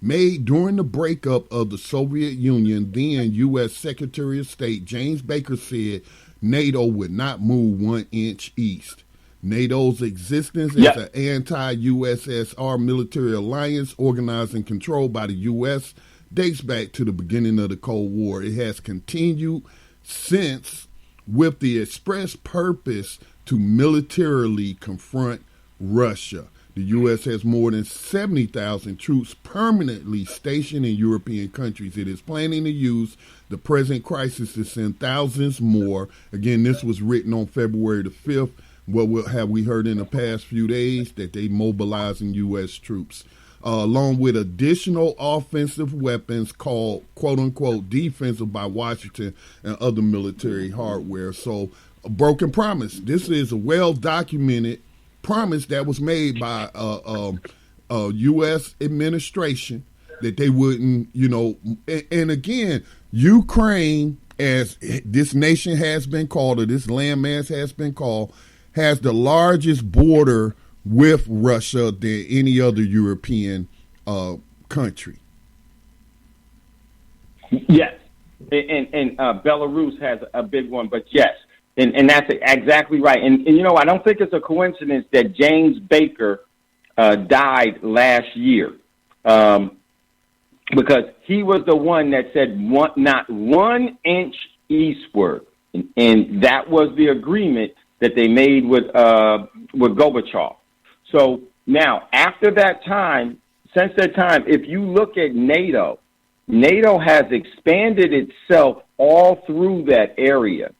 Made during the breakup of the Soviet Union, then U.S. Secretary of State James Baker said NATO would not move 1 inch east. NATO's existence as an anti-USSR military alliance organized and controlled by the U.S. dates back to the beginning of the Cold War. It has continued since with the express purpose to militarily confront Russia. The U.S. has more than 70,000 troops permanently stationed in European countries. It is planning to use the present crisis to send thousands more. Again, this was written on February the 5th. What have we heard in the past few days? That they mobilizing U.S. troops, along with additional offensive weapons called, quote-unquote, defensive by Washington and other military hardware. So a broken promise. This is a well-documented promise that was made by U.S. administration that they wouldn't, and again, Ukraine, as this nation has been called, or this landmass has been called, has the largest border with Russia than any other European country. Yes, and Belarus has a big one, but yes. And that's exactly right. And I don't think it's a coincidence that James Baker died last year because he was the one that said not 1 inch eastward. And that was the agreement that they made with Gorbachev. So now, after that time, since that time, if you look at NATO has expanded itself all through that area.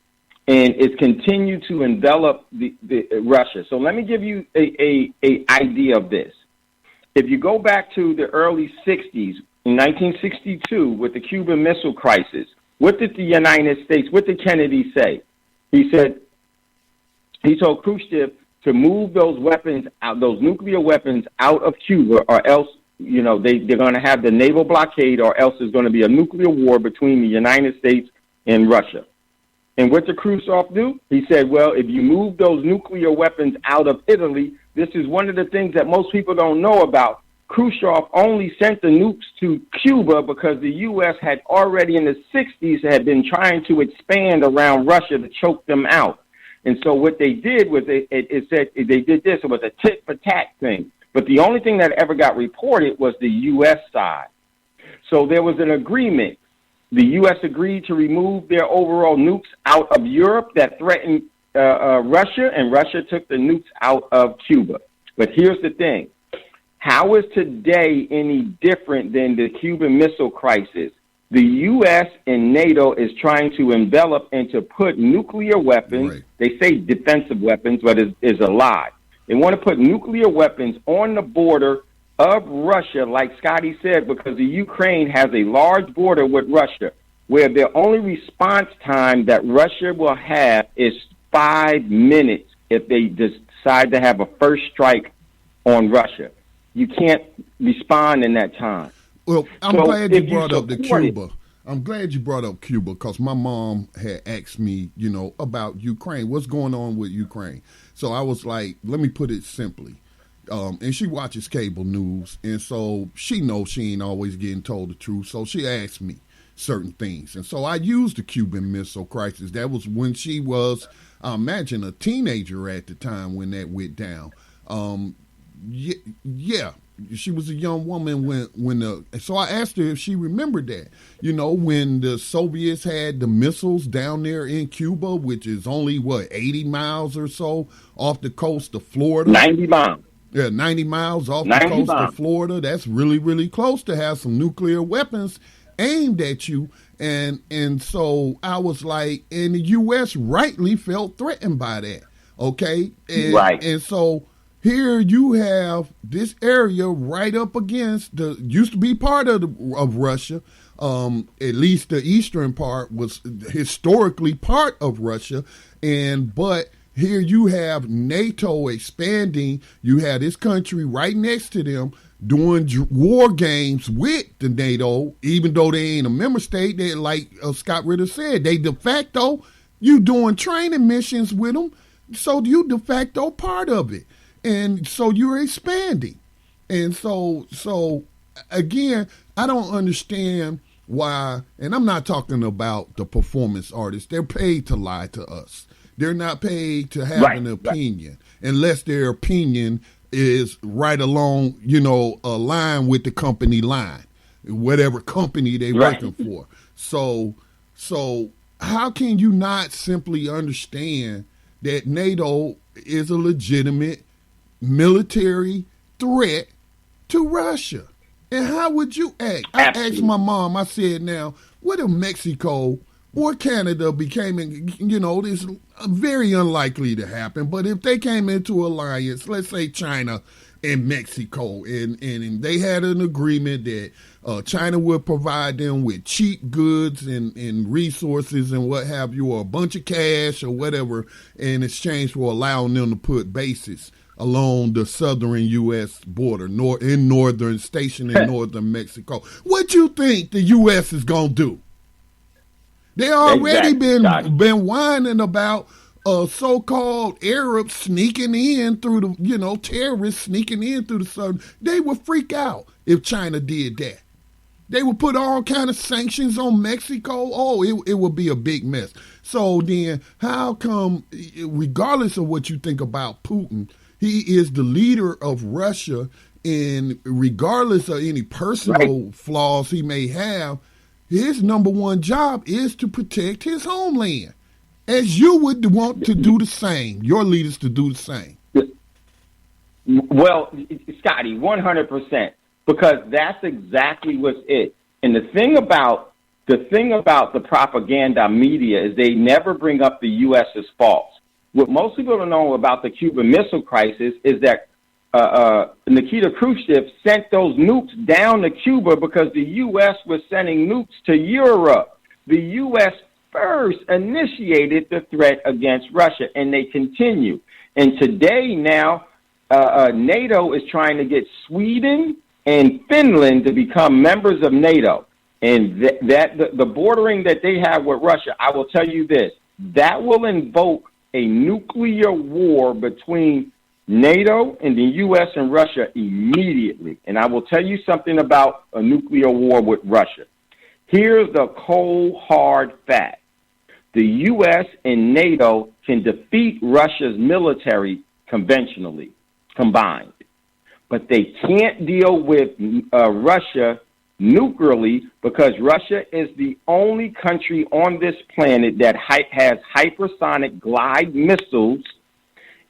And it's continued to envelop the Russia. So let me give you a idea of this. If you go back to the early 60s, in 1962, with the Cuban Missile Crisis, what did the United States, what did Kennedy say? He told Khrushchev to move those weapons out, those nuclear weapons out of Cuba, or else, they're going to have the naval blockade, or else there's going to be a nuclear war between the United States and Russia. And what did Khrushchev do? He said, well, if you move those nuclear weapons out of Italy, this is one of the things that most people don't know about. Khrushchev only sent the nukes to Cuba because the U.S. had already in the 60s had been trying to expand around Russia to choke them out. And so what they did was it said they did this. It was a tit-for-tat thing. But the only thing that ever got reported was the U.S. side. So there was an agreement. The U.S. agreed to remove their overall nukes out of Europe that threatened Russia, and Russia took the nukes out of Cuba. But here's the thing. How is today any different than the Cuban Missile Crisis? The U.S. and NATO is trying to envelop and to put nuclear weapons, right. They say defensive weapons, but is a lie. They want to put nuclear weapons on the border of Russia, like Scotty said, because the Ukraine has a large border with Russia, where the only response time that Russia will have is 5 minutes if they decide to have a first strike on Russia. You can't respond in that time. Well, I'm glad you brought up the Cuba. I'm glad you brought up Cuba because my mom had asked me, about Ukraine. What's going on with Ukraine? So I was like, let me put it simply. And she watches cable news, and so she knows she ain't always getting told the truth. So she asked me certain things. And so I used the Cuban Missile Crisis. That was when she was, I imagine, a teenager at the time when that went down. Yeah, she was a young woman so I asked her if she remembered that, when the Soviets had the missiles down there in Cuba, which is only 80 miles or so off the coast of Florida. 90 miles. Yeah, 90 miles off the coast of Florida. That's really, really close to have some nuclear weapons aimed at you. And so I was like, and the U.S. rightly felt threatened by that. Okay. Right. And so here you have this area right up against used to be part of Russia. At least the eastern part was historically part of Russia. But here you have NATO expanding. You have this country right next to them doing war games with the NATO, even though they ain't a member state. They, like Scott Ritter said, they de facto, you doing training missions with them. So you de facto part of it. And so you're expanding. And so again, I don't understand why, and I'm not talking about the performance artists. They're paid to lie to us. They're not paid to have an opinion unless their opinion is right along, a line with the company line, whatever company they're working for. So how can you not simply understand that NATO is a legitimate military threat to Russia? And how would you act? I asked my mom, I said, now, what if Mexico or Canada became, this very unlikely to happen, but if they came into alliance, let's say China and Mexico, and they had an agreement that China would provide them with cheap goods and resources and what have you, or a bunch of cash or whatever, in exchange for allowing them to put bases along the southern U.S. border, stationed in northern Mexico. What you think the U.S. is going to do? They already been whining about so-called Arabs sneaking in through the, terrorists sneaking in through the southern. They would freak out if China did that. They would put all kind of sanctions on Mexico. Oh, it would be a big mess. So then how come, regardless of what you think about Putin, he is the leader of Russia, and regardless of any personal flaws he may have, his number one job is to protect his homeland, as you would want to do the same, your leaders to do the same. Well, Scotty, 100%, because that's exactly what's it. And the thing about the propaganda media is they never bring up the U.S. as false. What most people don't know about the Cuban Missile Crisis is that Nikita Khrushchev sent those nukes down to Cuba because the U.S. was sending nukes to Europe. The U.S. first initiated the threat against Russia, and they continue. And today now, NATO is trying to get Sweden and Finland to become members of NATO. And the bordering that they have with Russia, I will tell you this, that will invoke a nuclear war between NATO and the U.S. and Russia immediately. And I will tell you something about a nuclear war with Russia. Here's the cold, hard fact. The U.S. and NATO can defeat Russia's military conventionally, combined. but they can't deal with Russia nuclearly because Russia is the only country on this planet that has hypersonic glide missiles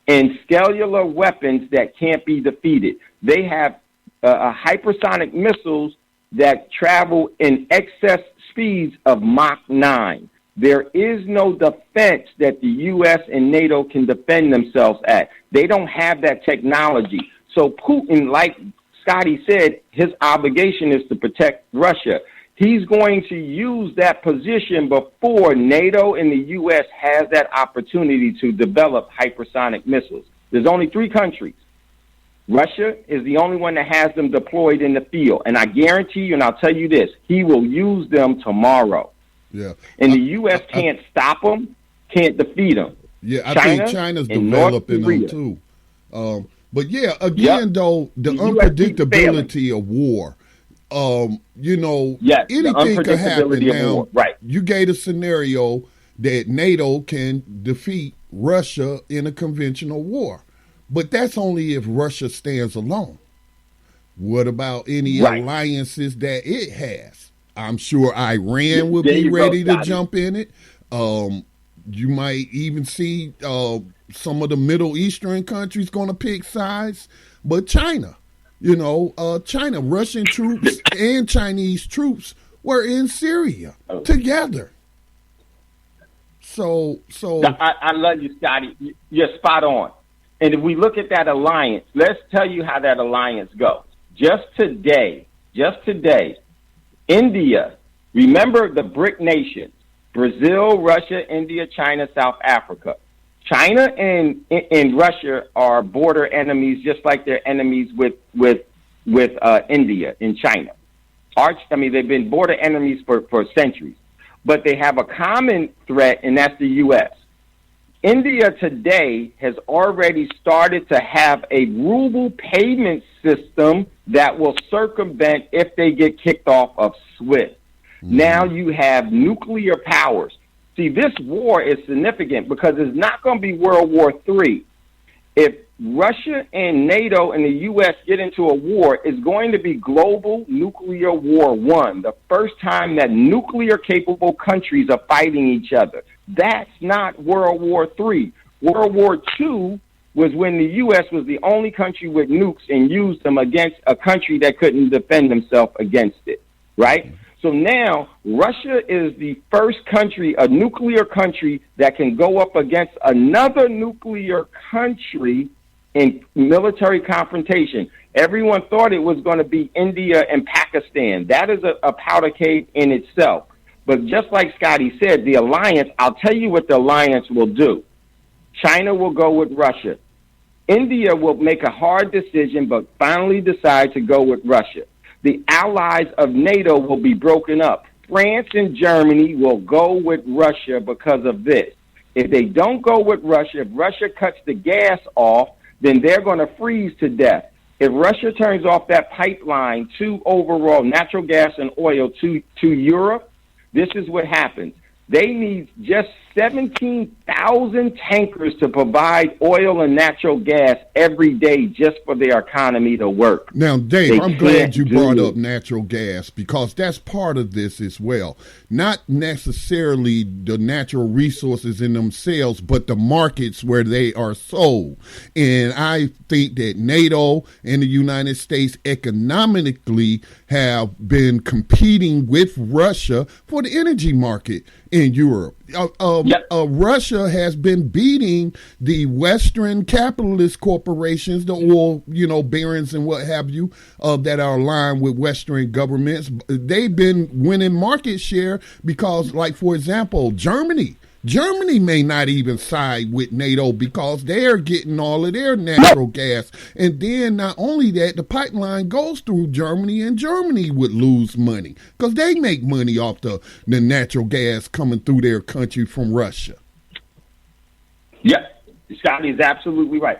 and cellular weapons that can't be defeated. They have hypersonic missiles that travel in excess speeds of Mach 9. There is no defense that the U.S. and NATO can defend themselves at. They don't have that technology. So Putin, like Scotty said, his obligation is to protect Russia. He's going to use that position before NATO and the U.S. has that opportunity to develop hypersonic missiles. There's only 3 countries. Russia is the only one that has them deployed in the field. And I guarantee you, and I'll tell you this, he will use them tomorrow. Yeah. And the U.S. can't stop them, can't defeat them. Yeah, I think China's developing them too. But yeah, again, though, the unpredictability of war, anything could happen now. Right. You gave a scenario that NATO can defeat Russia in a conventional war, but that's only if Russia stands alone. What about any alliances that it has? I'm sure Iran would be ready to jump in it. You might even see some of the Middle Eastern countries going to pick sides, but China, China, Russian troops and Chinese troops were in Syria together. So I love you, Scotty. You're spot on. And if we look at that alliance, let's tell you how that alliance goes. Just today, India, remember the BRIC nations, Brazil, Russia, India, China, South Africa. China and Russia are border enemies, just like they're enemies with India and China. They've been border enemies for centuries, but they have a common threat, and that's the U.S. India today has already started to have a ruble payment system that will circumvent if they get kicked off of SWIFT. Now you have nuclear powers. See, this war is significant because it's not going to be World War III. If Russia and NATO and the U.S. get into a war, it's going to be global nuclear war one, the first time that nuclear-capable countries are fighting each other. That's not World War III. World War II was when the U.S. was the only country with nukes and used them against a country that couldn't defend themselves against it, right? So now Russia is the first country, a nuclear country, that can go up against another nuclear country in military confrontation. Everyone thought it was going to be India and Pakistan. That is a powder cave in itself. But just like Scotty said, the alliance, I'll tell you what the alliance will do. China will go with Russia. India will make a hard decision, but finally decide to go with Russia. The allies of NATO will be broken up. France and Germany will go with Russia because of this. If they don't go with Russia, if Russia cuts the gas off, then they're going to freeze to death. If Russia turns off that pipeline to overall natural gas and oil to Europe, this is what happens. They need just 17,000 tankers to provide oil and natural gas every day just for their economy to work. Now, Dave, I'm glad you brought up natural gas because that's part of this as well. Not necessarily the natural resources in themselves, but the markets where they are sold. And I think that NATO and the United States economically have been competing with Russia for the energy market in Europe. Russia has been beating the Western capitalist corporations, the oil, barons and what have you, that are aligned with Western governments. They've been winning market share because, like, for example, Germany may not even side with NATO because they're getting all of their natural gas. And then not only that, the pipeline goes through Germany, and Germany would lose money because they make money off the natural gas coming through their country from Russia. Yeah, Scotty is absolutely right.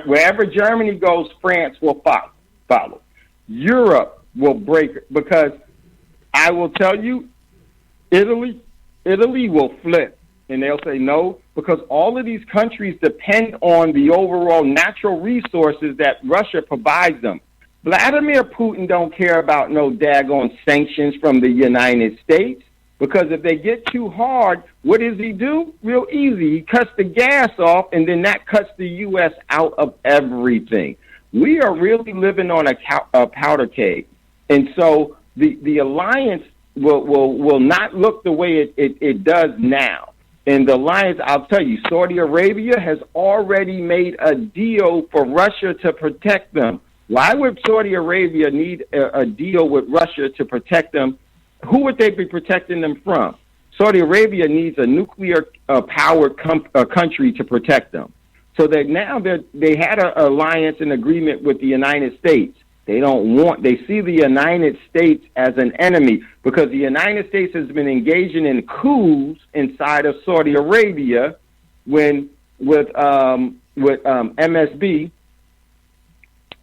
Wherever Germany goes, France will follow. Europe will break because I will tell you, Italy will flip. And they'll say no, because all of these countries depend on the overall natural resources that Russia provides them. Vladimir Putin don't care about no daggone sanctions from the United States, because if they get too hard, what does he do? Real easy. He cuts the gas off, and then that cuts the U.S. out of everything. We are really living on a powder keg. And so the alliance will not look the way it does now. And the alliance, I'll tell you, Saudi Arabia has already made a deal for Russia to protect them. Why would Saudi Arabia need a deal with Russia to protect them? Who would they be protecting them from? Saudi Arabia needs a nuclear powered country to protect them. So that now they had an alliance and agreement with the United States. They see the United States as an enemy, because the United States has been engaging in coups inside of Saudi Arabia with MSB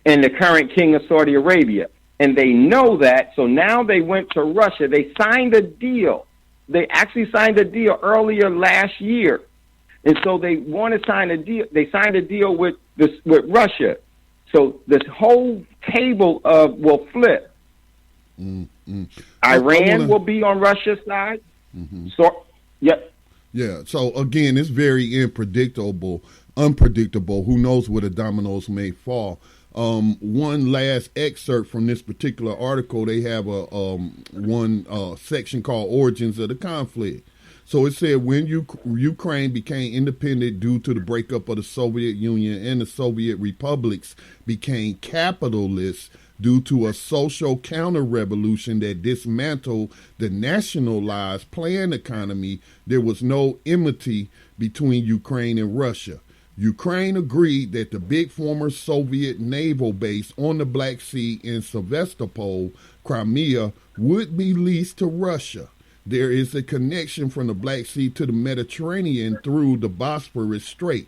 and the current king of Saudi Arabia. And they know that, so now they went to Russia. They signed a deal. They actually signed a deal earlier last year. And so they want to sign a deal. They signed a deal with Russia. So this whole table will flip. Iran will be on Russia's side. So, yep. Yeah. So again, it's very unpredictable. Who knows where the dominoes may fall? One last excerpt from this particular article. They have one section called "Origins of the Conflict." So it said, when Ukraine became independent due to the breakup of the Soviet Union and the Soviet republics became capitalist due to a social counter-revolution that dismantled the nationalized planned economy, there was no enmity between Ukraine and Russia. Ukraine agreed that the big former Soviet naval base on the Black Sea in Sevastopol, Crimea, would be leased to Russia. There is a connection from the Black Sea to the Mediterranean through the Bosphorus Strait.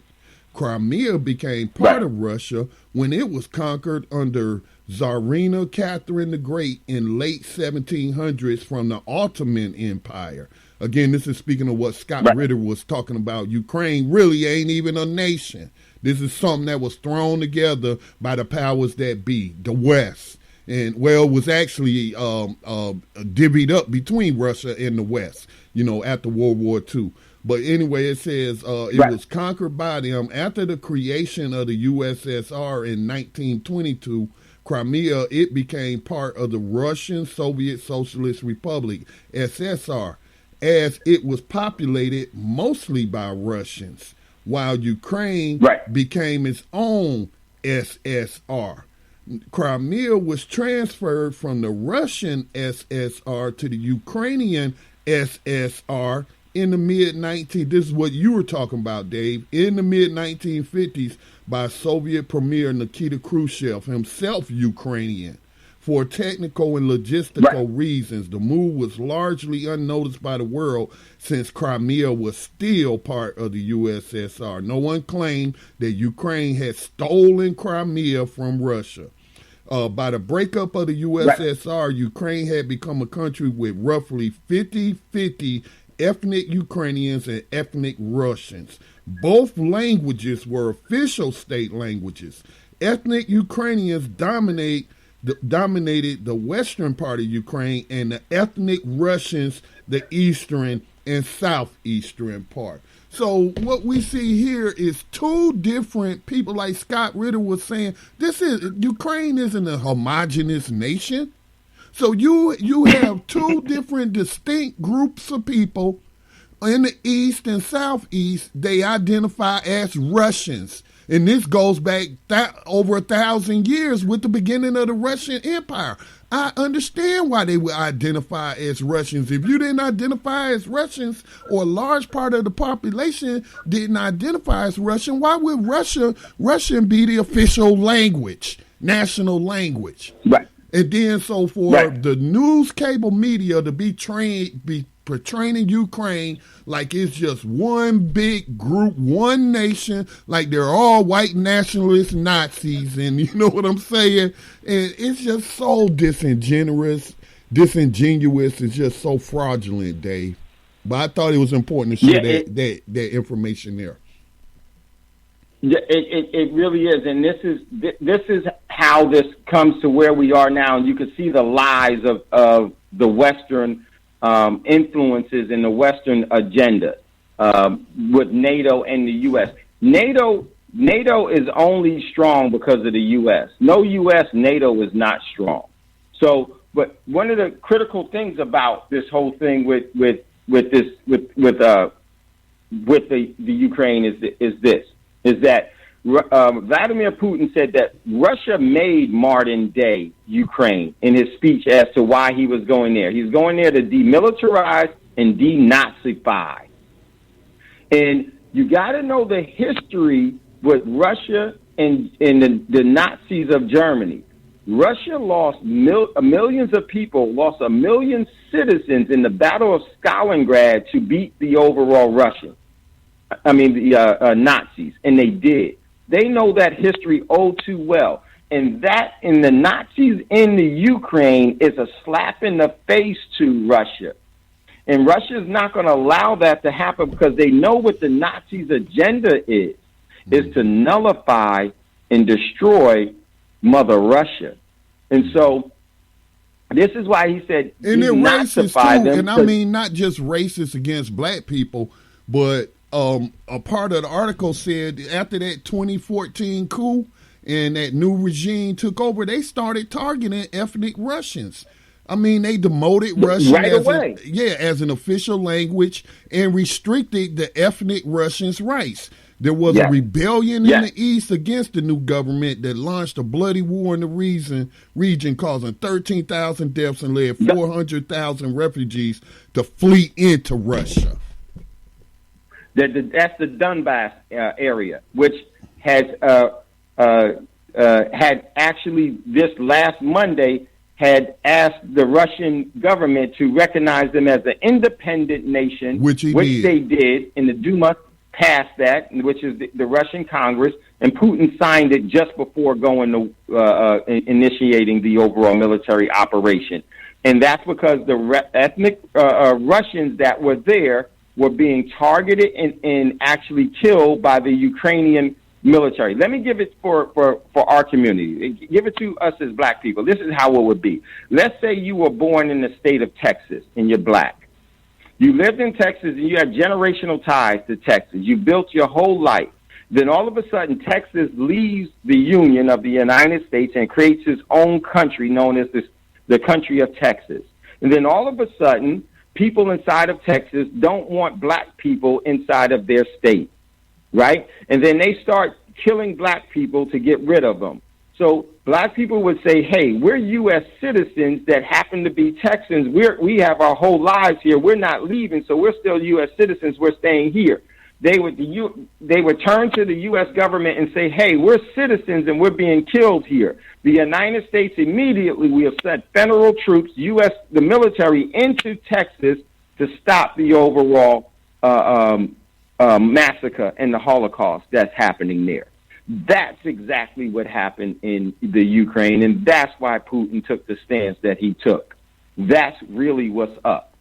Crimea became part of Russia when it was conquered under Tsarina Catherine the Great in late 1700s from the Ottoman Empire. Again, this is speaking of what Scott Ritter was talking about. Ukraine really ain't even a nation. This is something that was thrown together by the powers that be, the West. And, well, it was actually divvied up between Russia and the West, after World War II. But anyway, it says it was conquered by them after the creation of the USSR in 1922. Crimea, it became part of the Russian Soviet Socialist Republic, SSR, as it was populated mostly by Russians, while Ukraine became its own SSR. Crimea was transferred from the Russian SSR to the Ukrainian SSR in the mid-1950s. This is what you were talking about, Dave. In the mid-1950s by Soviet Premier Nikita Khrushchev, himself Ukrainian. For technical and logistical reasons, the move was largely unnoticed by the world since Crimea was still part of the USSR. No one claimed that Ukraine had stolen Crimea from Russia. By the breakup of the USSR, Ukraine had become a country with roughly 50-50 ethnic Ukrainians and ethnic Russians. Both languages were official state languages. Ethnic Ukrainians dominated the western part of Ukraine, and the ethnic Russians the eastern and southeastern part. So what we see here is two different people, like Scott Ritter was saying. Ukraine isn't a homogenous nation. So you have two different distinct groups of people in the east and southeast. They identify as Russians. And this goes back over 1,000 years with the beginning of the Russian Empire. I understand why they would identify as Russians. If you didn't identify as Russians, or a large part of the population didn't identify as Russian, why would Russian be the official language, national language? Right. And then so for the news cable media to be portraying Ukraine like it's just one big group, one nation, like they're all white nationalist Nazis, and you know what I'm saying? And it's just so disingenuous. It's just so fraudulent, Dave. But I thought it was important to share that information there. Yeah, it really is, and this is how this comes to where we are now. And you can see the lies of the Western influences and the Western agenda with NATO and the U.S. NATO is only strong because of the U.S. No U.S., NATO is not strong. So, but one of the critical things about this whole thing with the Ukraine is that Vladimir Putin said that Russia made modern day Ukraine in his speech as to why he was going there. He's going there to demilitarize and denazify. And you got to know the history with Russia and the Nazis of Germany. Russia lost millions of people, lost 1 million citizens in the Battle of Stalingrad to beat the overall Nazis, and they did. They know that history oh too well. And that in the Nazis in the Ukraine is a slap in the face to Russia. And Russia is not going to allow that to happen because they know what the Nazis' agenda is to nullify and destroy Mother Russia. And so this is why he said, and they're racist too. And I mean, not just racist against black people, but a part of the article said after that 2014 coup and that new regime took over, they started targeting ethnic Russians. I mean, they demoted Russian as an official language and restricted the ethnic Russians' rights. There was a rebellion in the East against the new government that launched a bloody war in the region causing 13,000 deaths and led 400,000 refugees to flee into Russia. That's the Donbass area, which has had actually this last Monday had asked the Russian government to recognize them as an independent nation, which they did, and the Duma passed that, which is the Russian Congress, and Putin signed it just before going to initiating the overall military operation. And that's because the ethnic Russians that were there were being targeted and actually killed by the Ukrainian military. Let me give it for our community. Give it to us as black people. This is how it would be. Let's say you were born in the state of Texas and you're black. You lived in Texas and you had generational ties to Texas. You built your whole life. Then all of a sudden, Texas leaves the Union of the United States and creates its own country known as the country of Texas. And then all of a sudden, people inside of Texas don't want black people inside of their state, right? And then they start killing black people to get rid of them. So black people would say, hey, we're U.S. citizens that happen to be Texans. We have our whole lives here. We're not leaving, so we're still U.S. citizens. We're staying here. They would turn to the U.S. government and say, hey, we're citizens and we're being killed here. The United States immediately will send federal troops, the military, into Texas to stop the overall massacre and the Holocaust that's happening there. That's exactly what happened in the Ukraine, and that's why Putin took the stance that he took. That's really what's up.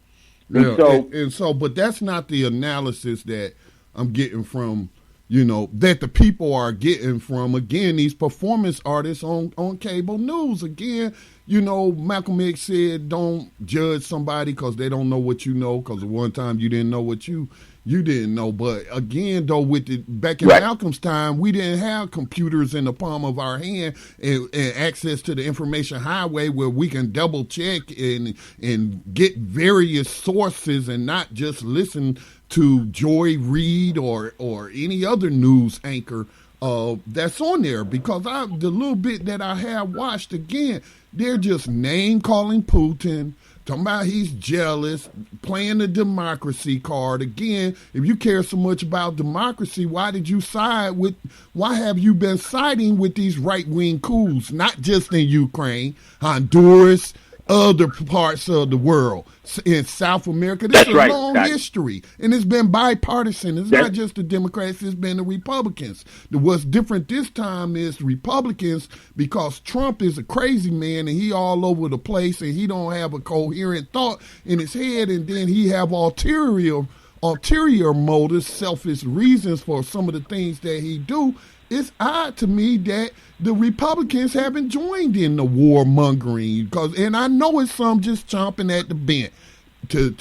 But that's not the analysis that I'm getting from, that the people are getting from, again, these performance artists on cable news. Again, Malcolm X said, don't judge somebody because they don't know what you know, because one time you didn't know what you didn't know. But again, though, back in Malcolm's time, we didn't have computers in the palm of our hand and access to the information highway where we can double check and get various sources and not just listen to Joy Reid or any other news anchor that's on there. Because the little bit that I have watched, again, they're just name calling Putin, talking about he's jealous, playing the democracy card. Again, if you care so much about democracy, why have you been siding with these right-wing coups, not just in Ukraine, Honduras, other parts of the world. In South America, this is a long history, and it's been bipartisan. It's not just the Democrats, it's been the Republicans. What's different this time is the Republicans, because Trump is a crazy man, and he all over the place, and he don't have a coherent thought in his head, and then he have ulterior motives, selfish reasons for some of the things that he do. It's odd to me that the Republicans haven't joined in the warmongering, and I know it's some just chomping at the bit to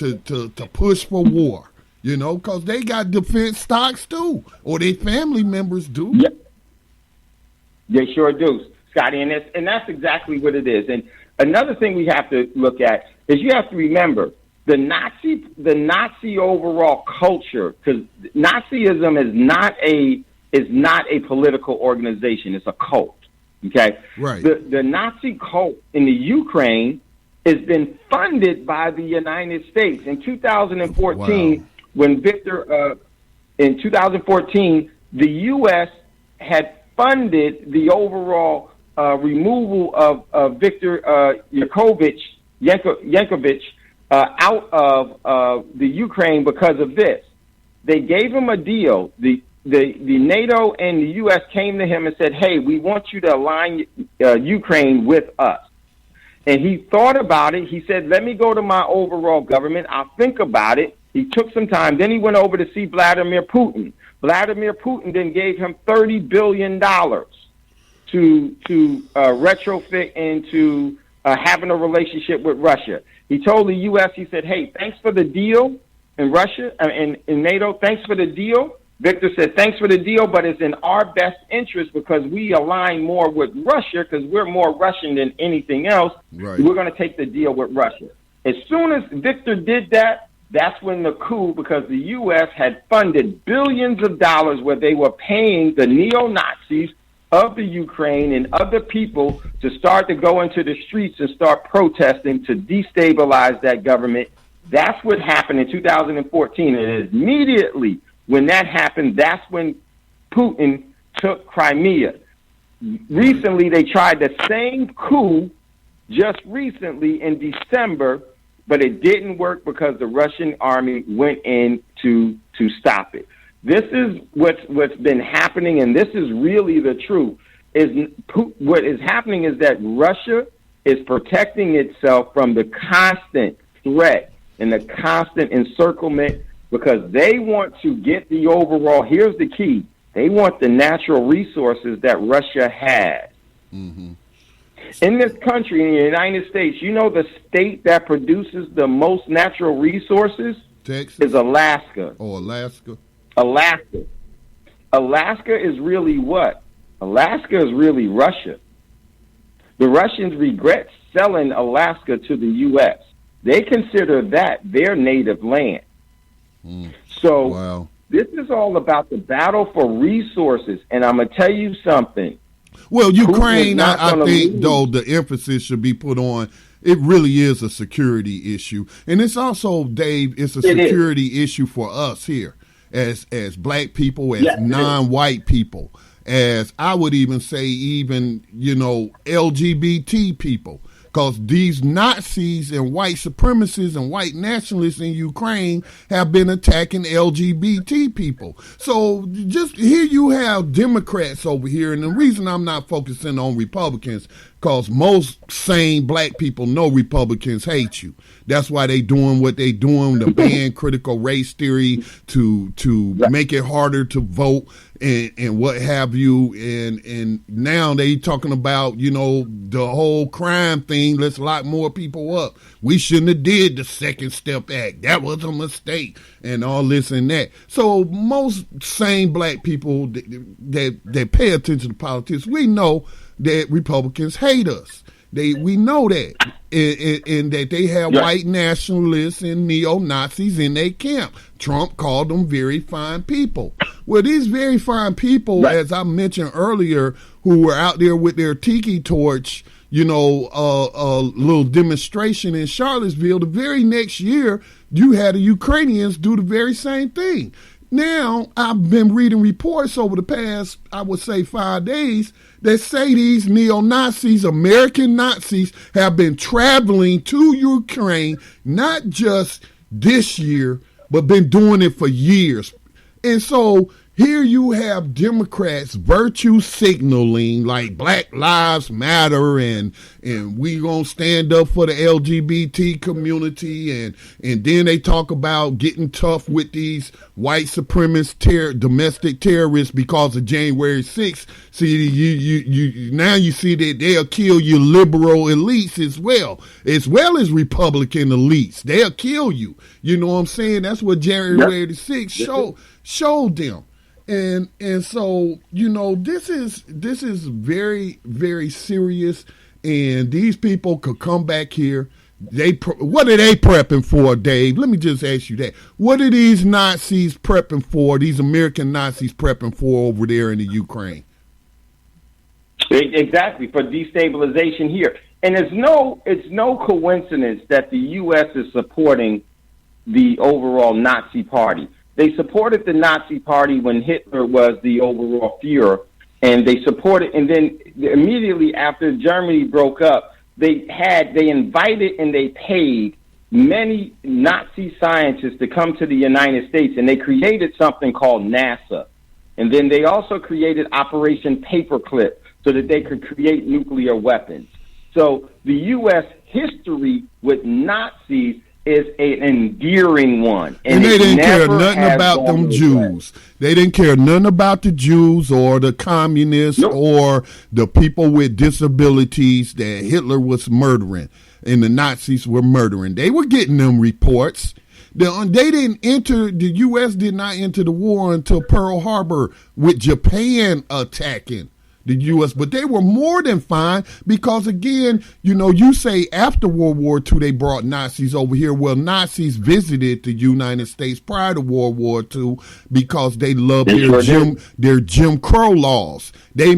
push for war, because they got defense stocks too, or their family members do. Yeah. They sure do, Scotty, and that's exactly what it is. And another thing we have to look at is you have to remember the Nazi overall culture, because Nazism is not a political organization. It's a cult, okay? Right. The Nazi cult in the Ukraine has been funded by the United States. In 2014, when in 2014, the U.S. had funded the overall removal of Viktor Yankovich out of the Ukraine because of this. They gave him a deal. The NATO and the U.S. came to him and said, hey, we want you to align Ukraine with us. And he thought about it. He said, let me go to my overall government. I'll think about it. He took some time. Then he went over to see Vladimir Putin. Vladimir Putin then gave him $30 billion to retrofit into having a relationship with Russia. He told the U.S., he said, hey, thanks for the deal in Russia, in NATO, thanks for the deal. Victor said, thanks for the deal, but it's in our best interest because we align more with Russia because we're more Russian than anything else. Right. We're going to take the deal with Russia. As soon as Victor did that, that's when the coup, because the U.S. had funded billions of dollars where they were paying the neo-Nazis of the Ukraine and other people to start to go into the streets and start protesting to destabilize that government. That's what happened in 2014. And immediately when that happened, that's when Putin took Crimea. Recently, they tried the same coup just recently in December, but it didn't work because the Russian army went in to stop it. This is what's been happening, and this is really the truth. What is happening is that Russia is protecting itself from the constant threat and the constant encirclement because they want to get the overall, here's the key, they want the natural resources that Russia has. Mm-hmm. In this country, in the United States, you know the state that produces the most natural resources? Texas? Is Alaska. Oh, Alaska. Alaska is really what? Alaska is really Russia. The Russians regret selling Alaska to the U.S. They consider that their native land. So this is all about the battle for resources. And I'm going to tell you something. Well, Ukraine, I think, though, the emphasis should be put on, it really is a security issue. And it's also, Dave, it's a security issue for us here as black people, as non-white people, as I would even say LGBT people. Because these Nazis and white supremacists and white nationalists in Ukraine have been attacking LGBT people. So just here you have Democrats over here. And the reason I'm not focusing on Republicans, because most sane black people know Republicans hate you. That's why they doing what they doing, to ban critical race theory, to make it harder to vote and what have you. And now they talking about, the whole crime thing. Let's lock more people up. We shouldn't have did the Second Step Act. That was a mistake and all this and that. So most sane black people that pay attention to politics, we know that Republicans hate us. We know that, and that they have white nationalists and neo-Nazis in their camp. Trump called them very fine people. Well, these very fine people, as I mentioned earlier, who were out there with their tiki torch, a little demonstration in Charlottesville, the very next year, you had the Ukrainians do the very same thing. Now, I've been reading reports over the past, I would say, 5 days that say these neo-Nazis, American Nazis, have been traveling to Ukraine, not just this year, but been doing it for years. And so here you have Democrats virtue signaling like Black Lives Matter and we gonna stand up for the LGBT community and then they talk about getting tough with these white supremacist domestic terrorists because of January 6th. See, you now you see that they'll kill your liberal elites as well as Republican elites. They'll kill you. You know what I'm saying? That's what January 6th showed them. And so, you know, this is very, very serious, and these people could come back here. What are they prepping for, Dave? Let me just ask you that. What are these Nazis prepping for, these American Nazis prepping for over there in the Ukraine? Exactly, for destabilization here. And it's no coincidence that the U.S. is supporting the overall Nazi party. They supported the Nazi party when Hitler was the overall Führer, and they supported, and then immediately after Germany broke up, they invited and they paid many Nazi scientists to come to the United States, and they created something called NASA. And then they also created Operation Paperclip so that they could create nuclear weapons. So the U.S. history with Nazis is an endearing one. And they didn't care nothing about them Jews. They didn't care nothing about the Jews or the communists or the people with disabilities that Hitler was murdering and the Nazis were murdering. They were getting them reports. The U.S. did not enter the war until Pearl Harbor with Japan attacking the U.S., but they were more than fine because, again, you know, you say after World War II they brought Nazis over here. Well, Nazis visited the United States prior to World War II because they loved their Jim Crow laws. They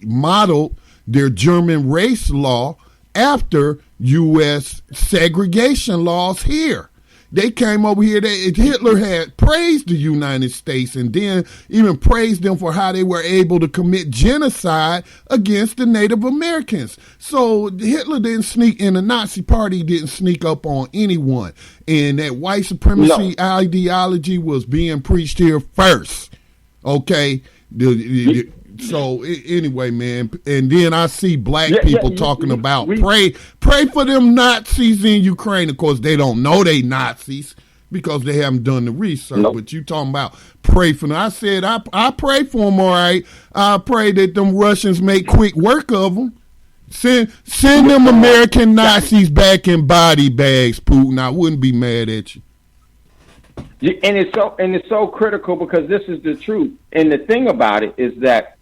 modeled their German race law after U.S. segregation laws here. They came over here. Hitler had praised the United States and then even praised them for how they were able to commit genocide against the Native Americans. So Hitler didn't sneak in. The Nazi party didn't sneak up on anyone. And that white supremacy ideology was being preached here first. Okay? So anyway, man, and then I see black people talking about pray for them Nazis in Ukraine. Of course, they don't know they Nazis because they haven't done the research. But you talking about pray for them. I said I pray for them, all right. I pray that them Russians make quick work of them. Send them American Nazis back in body bags, Putin. I wouldn't be mad at you. And it's so critical because this is the truth. And the thing about it is that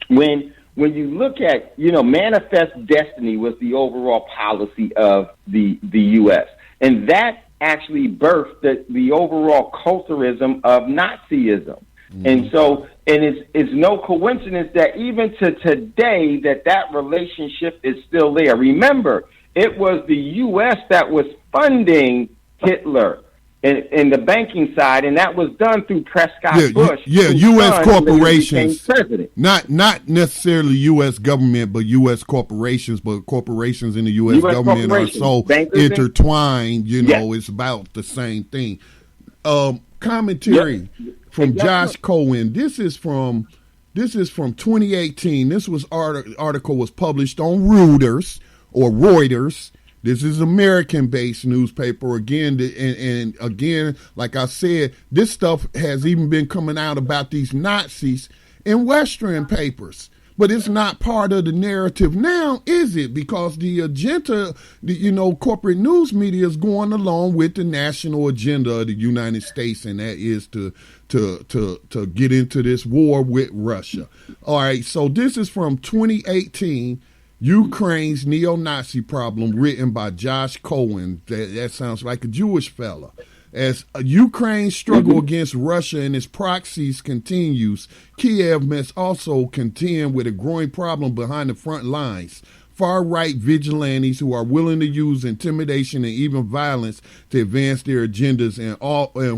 when you look at, you know, manifest destiny was the overall policy of the U.S. And that actually birthed the overall culturism of Nazism. Mm-hmm. And so, it's no coincidence that even to today that relationship is still there. Remember, it was the U.S. that was funding Hitler in the banking side, and that was done through Prescott Bush. U.S. corporations, not necessarily U.S. government, but U.S. corporations. But corporations in the U.S. government are so intertwined. You know, it's about the same thing. Commentary from Josh Cohen. This is from 2018. This was article was published on Reuters. This is American-based newspaper again, and again, like I said, this stuff has even been coming out about these Nazis in Western papers. But it's not part of the narrative now, is it? Because the agenda, corporate news media is going along with the national agenda of the United States, and that is to get into this war with Russia. All right, so this is from 2018. Ukraine's neo-Nazi problem, written by Josh Cohen. That sounds like a Jewish fella. As Ukraine's struggle against Russia and its proxies continues, Kiev must also contend with a growing problem behind the front lines. far-right vigilantes who are willing to use intimidation and even violence to advance their agendas, and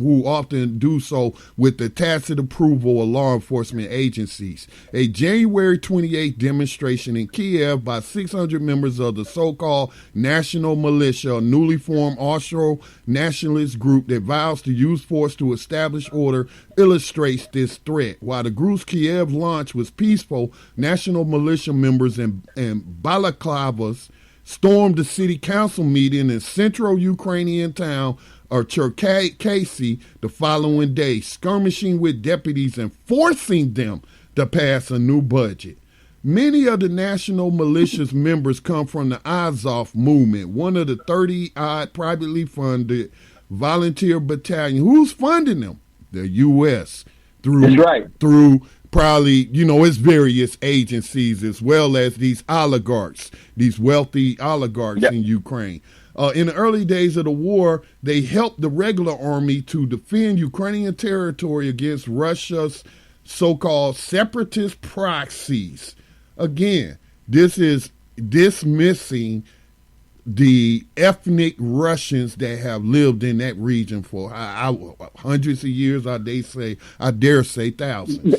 who often do so with the tacit approval of law enforcement agencies. A January 28th demonstration in Kiev by 600 members of the so-called National Militia, a newly formed Austro nationalist group that vows to use force to establish order, illustrates this threat. While the group's Kiev launch was peaceful, National Militia members and balaclavas stormed the city council meeting in central Ukrainian town of Cherkasy the following day, skirmishing with deputies and forcing them to pass a new budget. Many of the National Militia's members come from the Azov movement, one of the 30-odd privately funded volunteer battalion. Who's funding them? The U.S. through probably, its various agencies, as well as these oligarchs, these wealthy oligarchs in Ukraine. In the early days of the war, they helped the regular army to defend Ukrainian territory against Russia's so-called separatist proxies. Again, this is dismissing the ethnic Russians that have lived in that region for hundreds of years. I dare say thousands.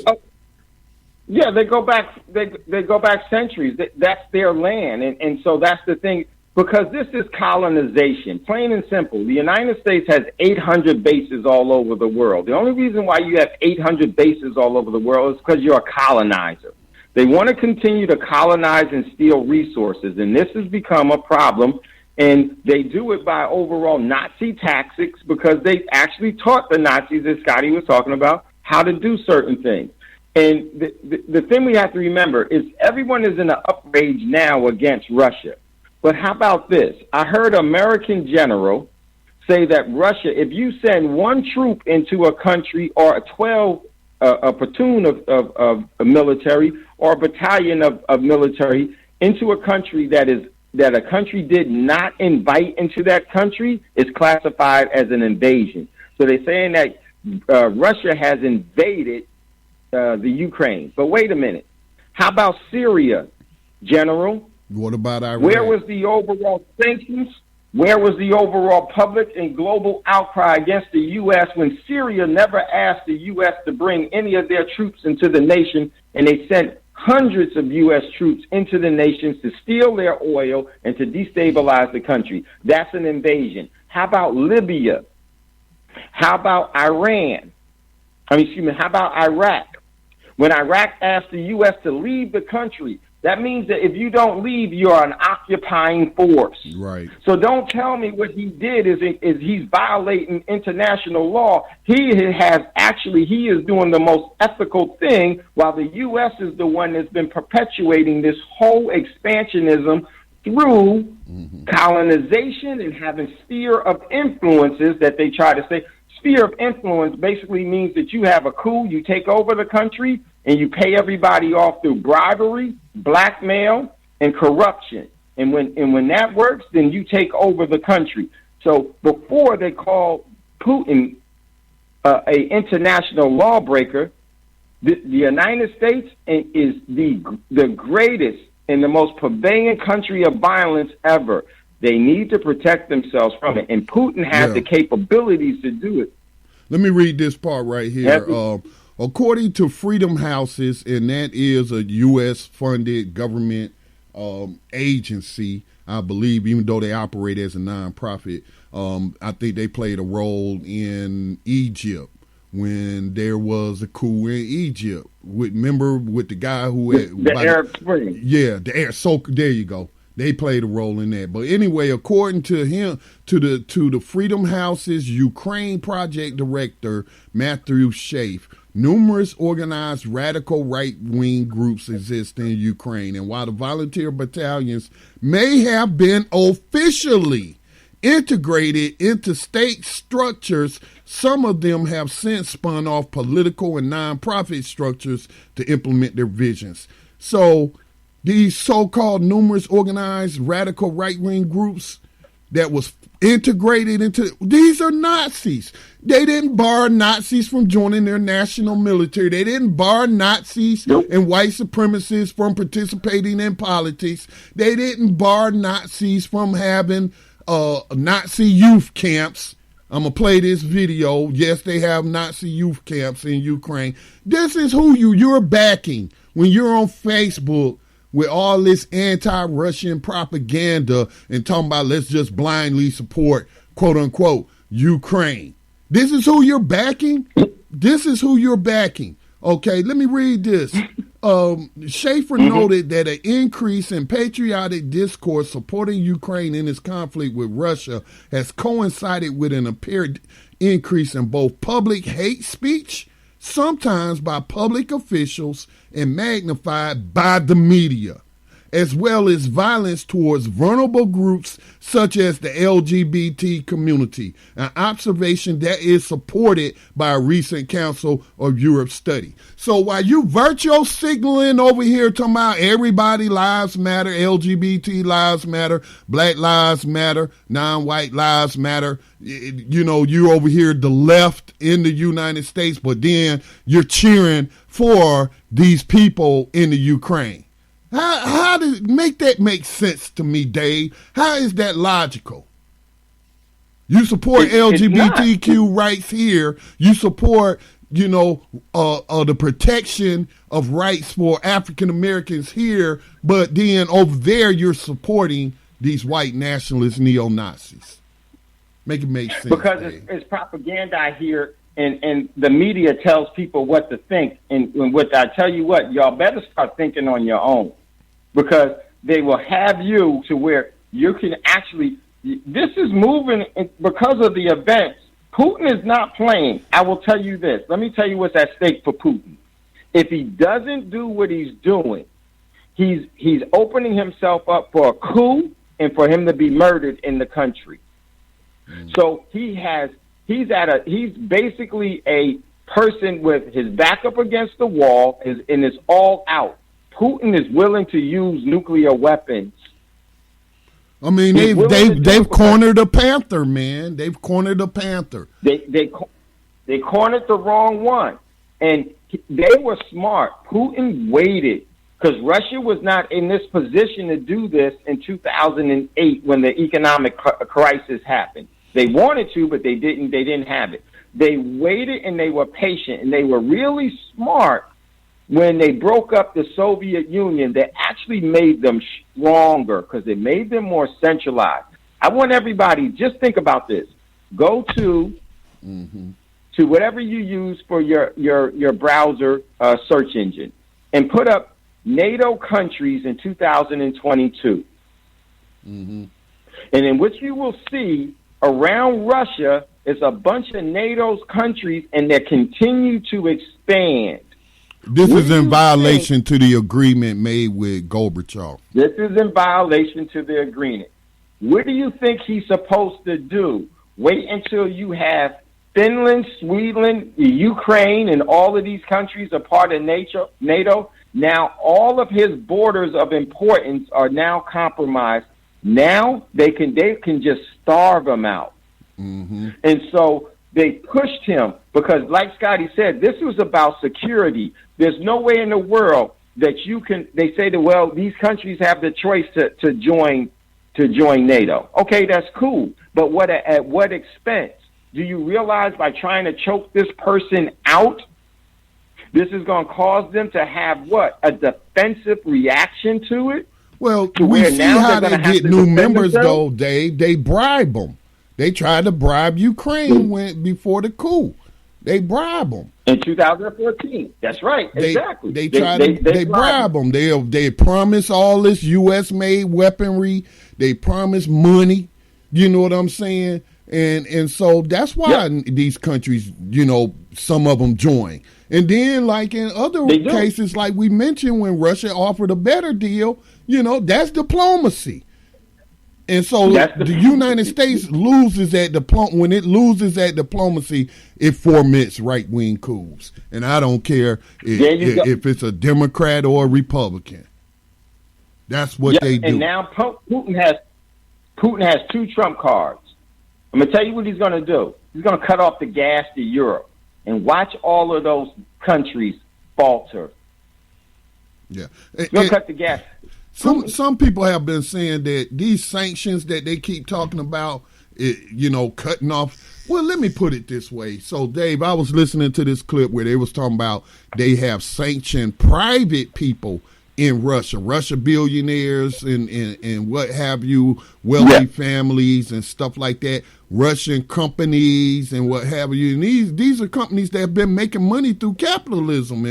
Yeah, they go back. They go back centuries. That's their land, and so that's the thing. Because this is colonization, plain and simple. The United States has 800 bases all over the world. The only reason why you have 800 bases all over the world is because you're a colonizer. They want to continue to colonize and steal resources, and this has become a problem, and they do it by overall Nazi tactics because they actually taught the Nazis, as Scotty was talking about, how to do certain things. And the thing we have to remember is everyone is in an outrage now against Russia. But how about this? I heard an American general say that Russia, if you send one troop into a country or a platoon of military or a battalion of military into a country that a country did not invite into that country, is classified as an invasion. So they're saying that Russia has invaded the Ukraine. But wait a minute. How about Syria, General? What about Iraq? Where was the overall sanctions? Where was the overall public and global outcry against the U.S. when Syria never asked the U.S. to bring any of their troops into the nation, and they sent hundreds of U.S. troops into the nations to steal their oil and to destabilize the country? That's an invasion. How about Libya? How about Iran? How about Iraq? When Iraq asked the U.S. to leave the country, that means that if you don't leave, you're an occupying force. Right. So don't tell me what he did is he's violating international law. He is doing the most ethical thing, while the U.S. is the one that's been perpetuating this whole expansionism through colonization and having sphere of influences that they try to say. Sphere of influence basically means that you have a coup, you take over the country, and you pay everybody off through bribery, blackmail, and corruption. And when that works, then you take over the country. So before they call Putin a international lawbreaker, the United States is the greatest and the most prevalent country of violence ever. They need to protect themselves from it, and Putin has the capabilities to do it. Let me read this part right here. According to Freedom Houses, and that is a U.S.-funded government agency, I believe, even though they operate as a nonprofit, I think they played a role in Egypt when there was a coup in Egypt. Remember with the guy who had the Arab Spring? Yeah, So there you go. They played a role in that. But anyway, according to him, to the Freedom House's Ukraine project director, Matthew Schaaf, numerous organized radical right-wing groups exist in Ukraine. And while the volunteer battalions may have been officially integrated into state structures, some of them have since spun off political and nonprofit structures to implement their visions. So these so-called numerous organized radical right-wing groups, that was integrated into, these are Nazis. They didn't bar Nazis from joining their national military. They didn't bar Nazis and white supremacists from participating in politics. They didn't bar Nazis from having Nazi youth camps. I'm going to play this video. Yes, they have Nazi youth camps in Ukraine. This is who you're backing when you're on Facebook with all this anti-Russian propaganda and talking about let's just blindly support, quote unquote, Ukraine. This is who you're backing? This is who you're backing. Okay, let me read this. Schaefer noted that an increase in patriotic discourse supporting Ukraine in its conflict with Russia has coincided with an apparent increase in both public hate speech, sometimes by public officials and magnified by the media, as well as violence towards vulnerable groups such as the LGBT community, an observation that is supported by a recent Council of Europe study. So while you virtue signaling over here talking about everybody lives matter, LGBT lives matter, black lives matter, non-white lives matter, you know, you're over here the left in the United States, but then you're cheering for these people in the Ukraine. How does make that make sense to me, Dave? How is that logical? You support LGBTQ rights here. You support, you know, the protection of rights for African Americans here, but then over there you're supporting these white nationalist neo-Nazis. Make it make sense. Because it's propaganda here. And the media tells people what to think. And what I tell you what, y'all better start thinking on your own. Because they will have you to where you can actually, this is moving because of the events. Putin is not playing. I will tell you this. Let me tell you what's at stake for Putin. If he doesn't do what he's doing, he's opening himself up for a coup and for him to be murdered in the country. So he's basically a person with his back up against the wall and is all out. Putin is willing to use nuclear weapons. I mean, they've cornered a panther, man. They've cornered a panther. They cornered the wrong one, and they were smart. Putin waited because Russia was not in this position to do this in 2008 when the economic crisis happened. They wanted to, but they didn't. They didn't have it. They waited and they were patient, and they were really smart. When they broke up the Soviet Union, they actually made them stronger because they made them more centralized. I want everybody, just think about this. Go to whatever you use for your browser search engine and put up NATO countries in 2022. And in which you will see around Russia is a bunch of NATO's countries, and they continue to expand. This is in violation to the agreement made with Gorbachev. This is in violation to the agreement. What do you think he's supposed to do? Wait until you have Finland, Sweden, Ukraine, and all of these countries are part of NATO. Now all of his borders of importance are now compromised. Now they can just starve him out. And so they pushed him because, like Scotty said, this was about security. There's no way in the world that you can. They say that, well, these countries have the choice to join NATO. Okay, that's cool, but at what expense? Do you realize by trying to choke this person out, this is going to cause them to have a defensive reaction to it? Well, we see how they get new members, though, Dave. They bribe them. They tried to bribe Ukraine before the coup. They bribe them. In 2014. That's right. Exactly. They bribe them. They promise all this U.S.-made weaponry. They promise money. You know what I'm saying? And so that's why these countries, you know, some of them join. And then, like in other cases, like we mentioned, when Russia offered a better deal, you know, that's diplomacy. And so the United States loses at when it loses at diplomacy, it foments right-wing coups. And I don't care if it's a Democrat or a Republican. That's what they do. And now Putin has 2 Trump cards. I'm going to tell you what he's going to do. He's going to cut off the gas to Europe and watch all of those countries falter. Yeah. He's going to cut the gas. Some people have been saying that these sanctions that they keep talking about, cutting off. Well, let me put it this way. So, Dave, I was listening to this clip where they was talking about they have sanctioned private people in Russia billionaires and what have you, wealthy families and stuff like that, Russian companies and what have you. And these are companies that have been making money through capitalism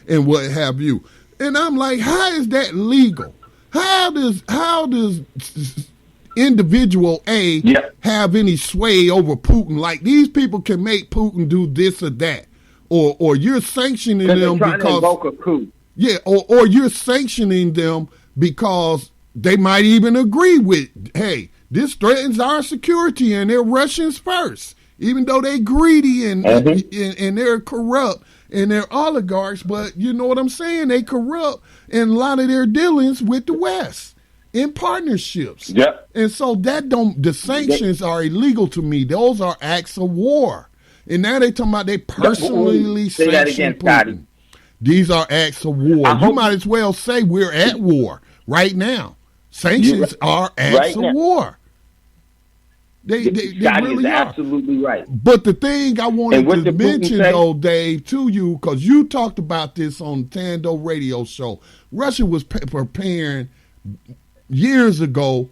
and what have you. And I'm like, how is that legal? How does individual A have any sway over Putin? Like, these people can make Putin do this or that, or you're sanctioning them because to invoke a coup. Yeah, or you're sanctioning them because they might even agree with, hey, this threatens our security and they're Russians first, even though they're greedy and they're corrupt and they're oligarchs. But you know what I'm saying? They corrupt in a lot of their dealings with the West in partnerships. Yep. And so the sanctions are illegal to me. Those are acts of war. And now they talking about they personally say that again, Putin. Scotty. These are acts of war. You might as well say we're at war right now. Sanctions are acts of war. They really is absolutely right. But the thing I wanted to mention, though, Dave, to you, because you talked about this on Thando Radio show, Russia was preparing years ago,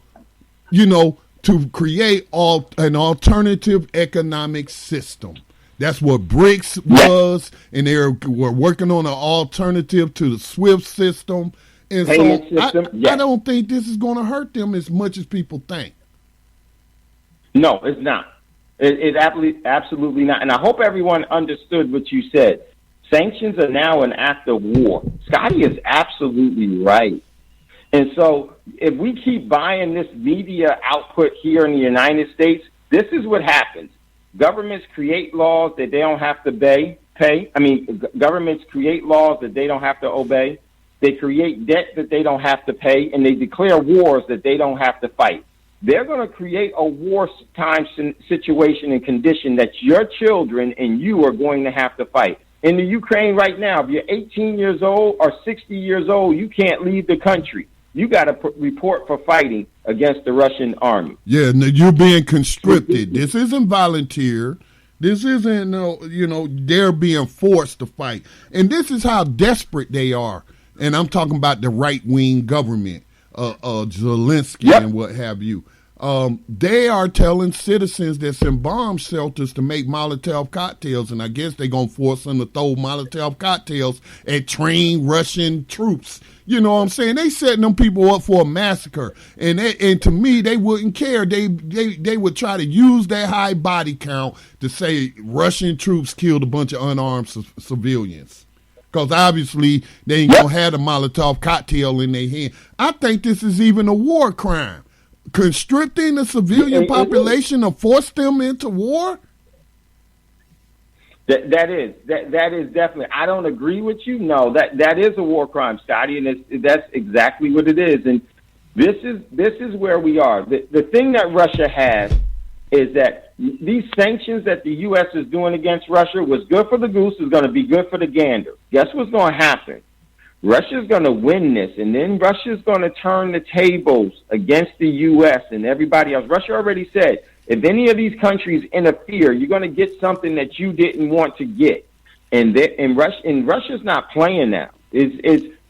to create an alternative economic system. That's what BRICS was, and they were working on an alternative to the SWIFT system. And payment so system. I don't think this is going to hurt them as much as people think. No, it's not. It absolutely not. And I hope everyone understood what you said. Sanctions are now an act of war. Scotty is absolutely right. And so if we keep buying this media output here in the United States, this is what happens. Governments create laws that they don't have to pay. Governments create laws that they don't have to obey. They create debt that they don't have to pay, and they declare wars that they don't have to fight. They're going to create a wartime situation and condition that your children and you are going to have to fight. In the Ukraine right now, if you're 18 years old or 60 years old, you can't leave the country. You got to report for fighting against the Russian army. Yeah, you're being conscripted. This isn't volunteer. This isn't, they're being forced to fight. And this is how desperate they are. And I'm talking about the right-wing government, Zelensky and what have you. They are telling citizens that's in bomb shelters to make Molotov cocktails, and I guess they're going to force them to throw Molotov cocktails at trained Russian troops. You know what I'm saying? They setting them people up for a massacre, and to me, they wouldn't care. They would try to use that high body count to say Russian troops killed a bunch of unarmed civilians. Because obviously they ain't going to have a Molotov cocktail in their hand. I think this is even a war crime. Constricting the civilian population to force them into war? That is definitely. I don't agree with you. No, that is a war crime, Scotty, and that's exactly what it is. And this is where we are. The thing that Russia has is that these sanctions that the U.S. is doing against Russia was good for the goose, is going to be good for the gander. Guess what's going to happen? Russia's going to win this, and then Russia's going to turn the tables against the U.S. and everybody else. Russia already said, if any of these countries interfere, you're going to get something that you didn't want to get. And Russia's not playing now.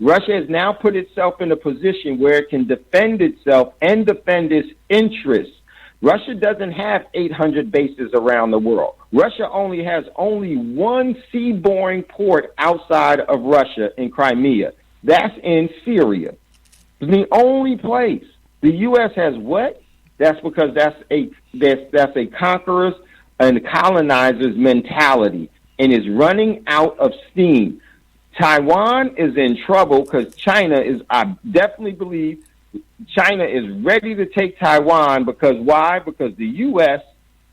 Russia has now put itself in a position where it can defend itself and defend its interests. Russia doesn't have 800 bases around the world. Russia has one seaboring port outside of Russia in Crimea. That's in Syria. It's the only place. The U.S. has what? That's because that's a conqueror's and colonizer's mentality and is running out of steam. Taiwan is in trouble because I definitely believe China is ready to take Taiwan because why? Because the U.S.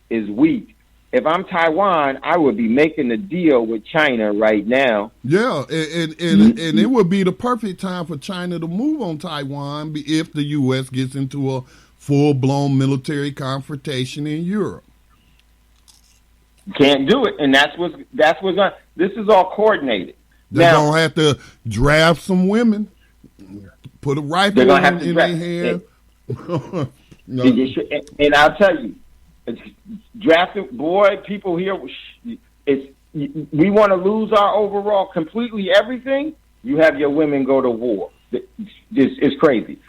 is weak. If I'm Taiwan, I would be making a deal with China right now. Yeah, and it would be the perfect time for China to move on Taiwan if the U.S. gets into a full-blown military confrontation in Europe. Can't do it, and that's what's this is all coordinated. They're gonna have to draft some women, put a rifle in their hand. No. And I'll tell you, drafting people here. We want to lose our overall completely everything. You have your women go to war. It's crazy.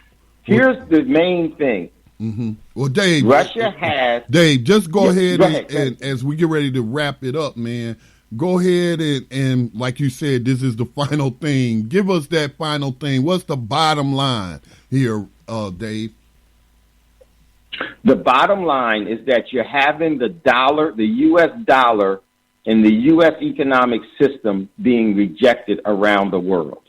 Here's the main thing. Mm-hmm. Well, Dave, Russia has. Dave, just go ahead and as we get ready to wrap it up, man, go ahead and like you said, this is the final thing. Give us that final thing. What's the bottom line here, Dave? The bottom line is that you're having the dollar, the U.S. dollar, and the U.S. economic system being rejected around the world.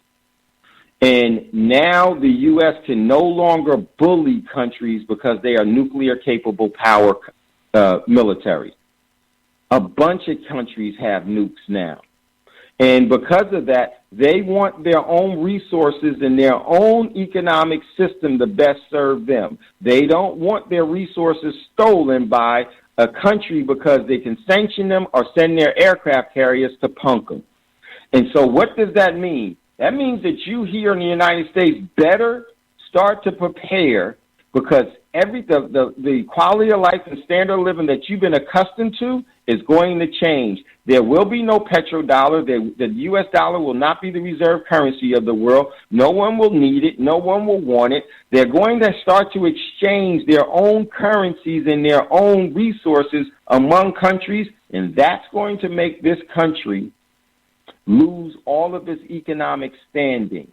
And now the U.S. can no longer bully countries because they are nuclear-capable power military. A bunch of countries have nukes now. And because of that, they want their own resources and their own economic system to best serve them. They don't want their resources stolen by a country because they can sanction them or send their aircraft carriers to punk them. And so what does that mean? That means that you here in the United States better start to prepare because the quality of life and standard of living that you've been accustomed to is going to change. There will be no petrodollar. The U.S. dollar will not be the reserve currency of the world. No one will need it. No one will want it. They're going to start to exchange their own currencies and their own resources among countries, and that's going to make this country lose all of its economic standing.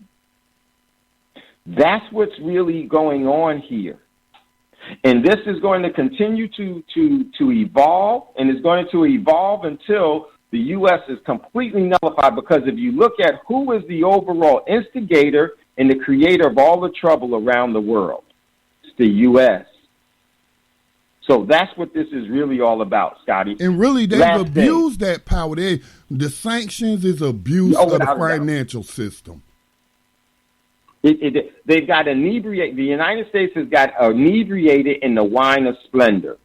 That's what's really going on here. And this is going to continue to evolve, and it's going to evolve until the U.S. is completely nullified, because if you look at who is the overall instigator and the creator of all the trouble around the world, it's the U.S. So that's what this is really all about, Scotty. And really, they've abused that power. The sanctions is abuse of the financial system. They've got inebriated. The United States has got inebriated in the wine of splendor.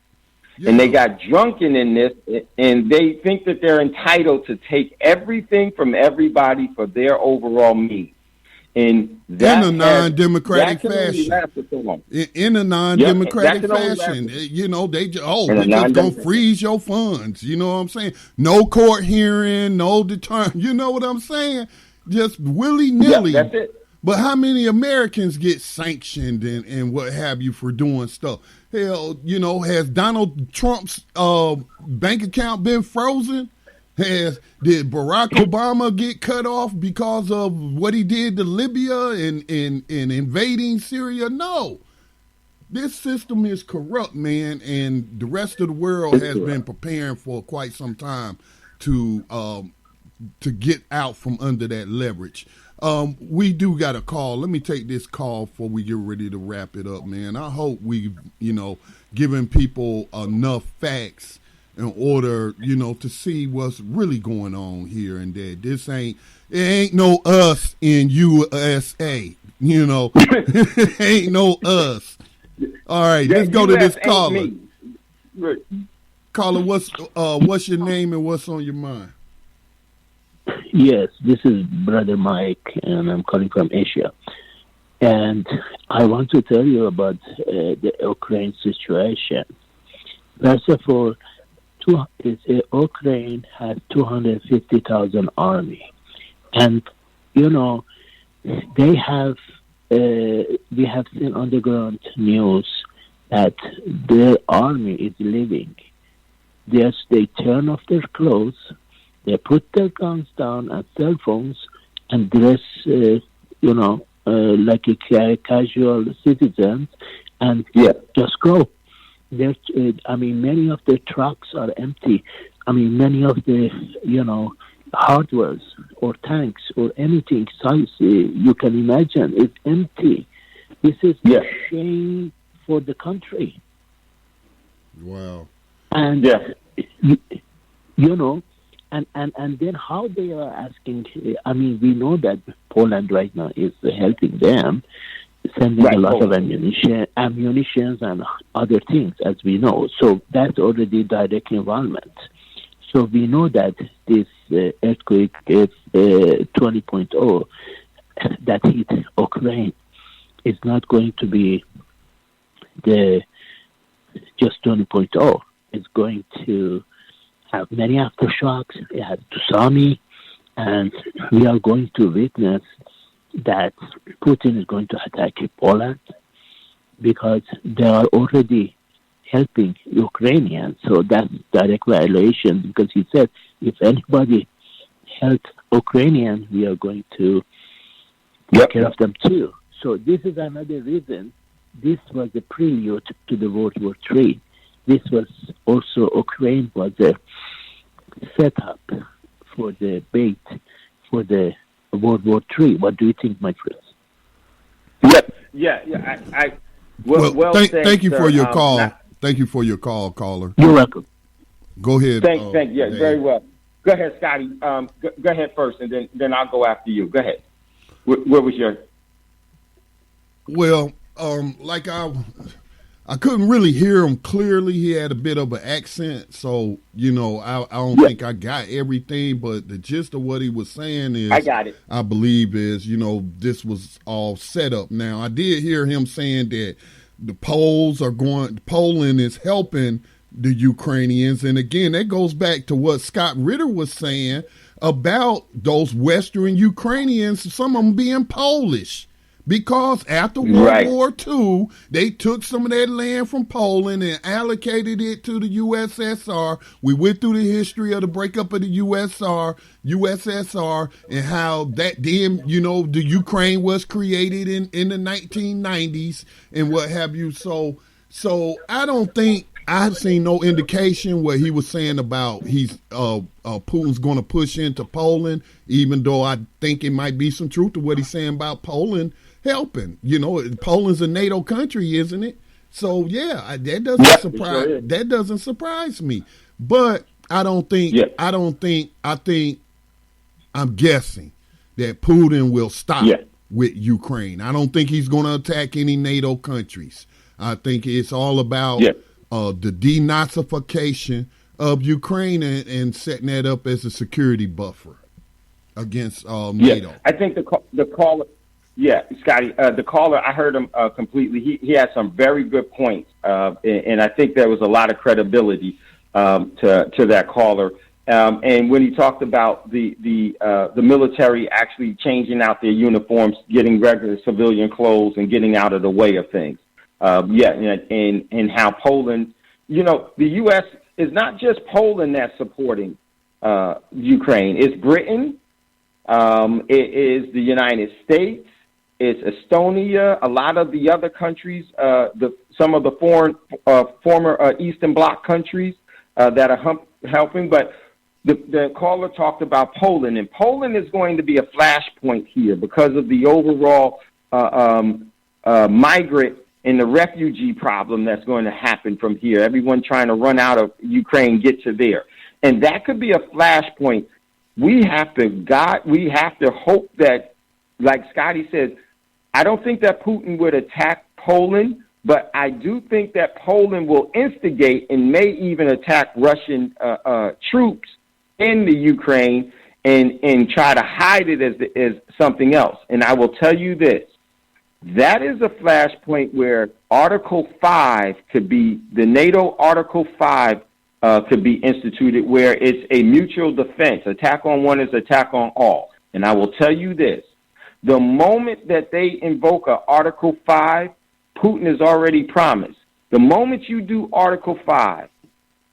Yeah. And they got drunken in this, and they think that they're entitled to take everything from everybody for their overall means. In a non-democratic fashion. In a non-democratic fashion. You know, we just going to freeze your funds. You know what I'm saying? No court hearing, no deterrent. You know what I'm saying? Just willy-nilly. Yeah, that's it. But how many Americans get sanctioned and what have you for doing stuff? Hell, has Donald Trump's bank account been frozen? Did Barack Obama get cut off because of what he did to Libya and invading Syria? No. This system is corrupt, man, and the rest of the world has been preparing for quite some time to get out from under that leverage. We do got a call. Let me take this call before we get ready to wrap it up, man. I hope we've, given people enough facts in order, to see what's really going on here and there. It ain't no us in USA, It ain't no us. All right, let's go to this caller. Caller, what's your name and what's on your mind? Yes, this is Brother Mike, and I'm calling from Asia. And I want to tell you about the Ukraine situation. First of all, Ukraine has 250,000 army. And, they have, we have seen on the ground news that their army is leaving. Yes, they turn off their clothes, they put their guns down and cell phones and dress, like a casual citizens and just go. Many of the trucks are empty. Many of the, hardwares or tanks or anything size you can imagine is empty. This is a shame for the country. Wow. And, and then how they are asking, we know that Poland right now is helping them. sending a lot of ammunitions and other things, as we know. So that's already direct involvement. So we know that this earthquake is 20.0 that hit Ukraine is not going to be the just 20.0. It's going to have many aftershocks. It has tsunami, and we are going to witness that Putin is going to attack Poland because they are already helping Ukrainians. So that's direct violation because he said if anybody helps Ukrainians, we are going to take care of them too. So this is another reason. This was a prelude to the World War III. This was also, Ukraine was a setup for the bait for the World War III. What do you think, my friends? Thank you for your call. Thank you for your call, caller. You're welcome. Go ahead. Thank you. Very well. Go ahead, Scotty. Go ahead first, and then I'll go after you. Go ahead. Where was your? Well, like I couldn't really hear him clearly. He had a bit of an accent, so I don't think I got everything. But the gist of what he was saying is, I got it. I believe is this was all set up. Now I did hear him saying that the Poland is helping the Ukrainians, and again that goes back to what Scott Ritter was saying about those Western Ukrainians, some of them being Polish. Because after World War II, they took some of that land from Poland and allocated it to the USSR. We went through the history of the breakup of the USSR, and how that then, the Ukraine was created in the 1990s and what have you. So I don't think I've seen no indication what he was saying about Putin's going to push into Poland, even though I think it might be some truth to what he's saying about Poland helping. Poland's a NATO country, isn't it? So that doesn't surprise me. But I think I'm guessing that Putin will stop with Ukraine. I don't think he's going to attack any NATO countries. I think it's all about the denazification of Ukraine and setting that up as a security buffer against NATO. I think the caller. Yeah, Scotty, the caller, I heard him completely. He had some very good points, and I think there was a lot of credibility to that caller. And when he talked about the military actually changing out their uniforms, getting regular civilian clothes, and getting out of the way of things, and how Poland, the U.S. is not just Poland that's supporting Ukraine. It's Britain. It is the United States. It's Estonia, a lot of the other countries, some of the former Eastern Bloc countries that are helping. But the caller talked about Poland, and Poland is going to be a flashpoint here because of the overall migrant and the refugee problem that's going to happen from here. Everyone trying to run out of Ukraine, get to there. And that could be a flashpoint. We have to hope that, like Scotty says, I don't think that Putin would attack Poland, but I do think that Poland will instigate and may even attack Russian troops in the Ukraine and try to hide it as something else. And I will tell you this, that is a flashpoint where Article 5 could be, the NATO Article 5 could be instituted, where it's a mutual defense. Attack on one is attack on all. And I will tell you this, the moment that they invoke Article 5, Putin has already promised. The moment you do Article 5,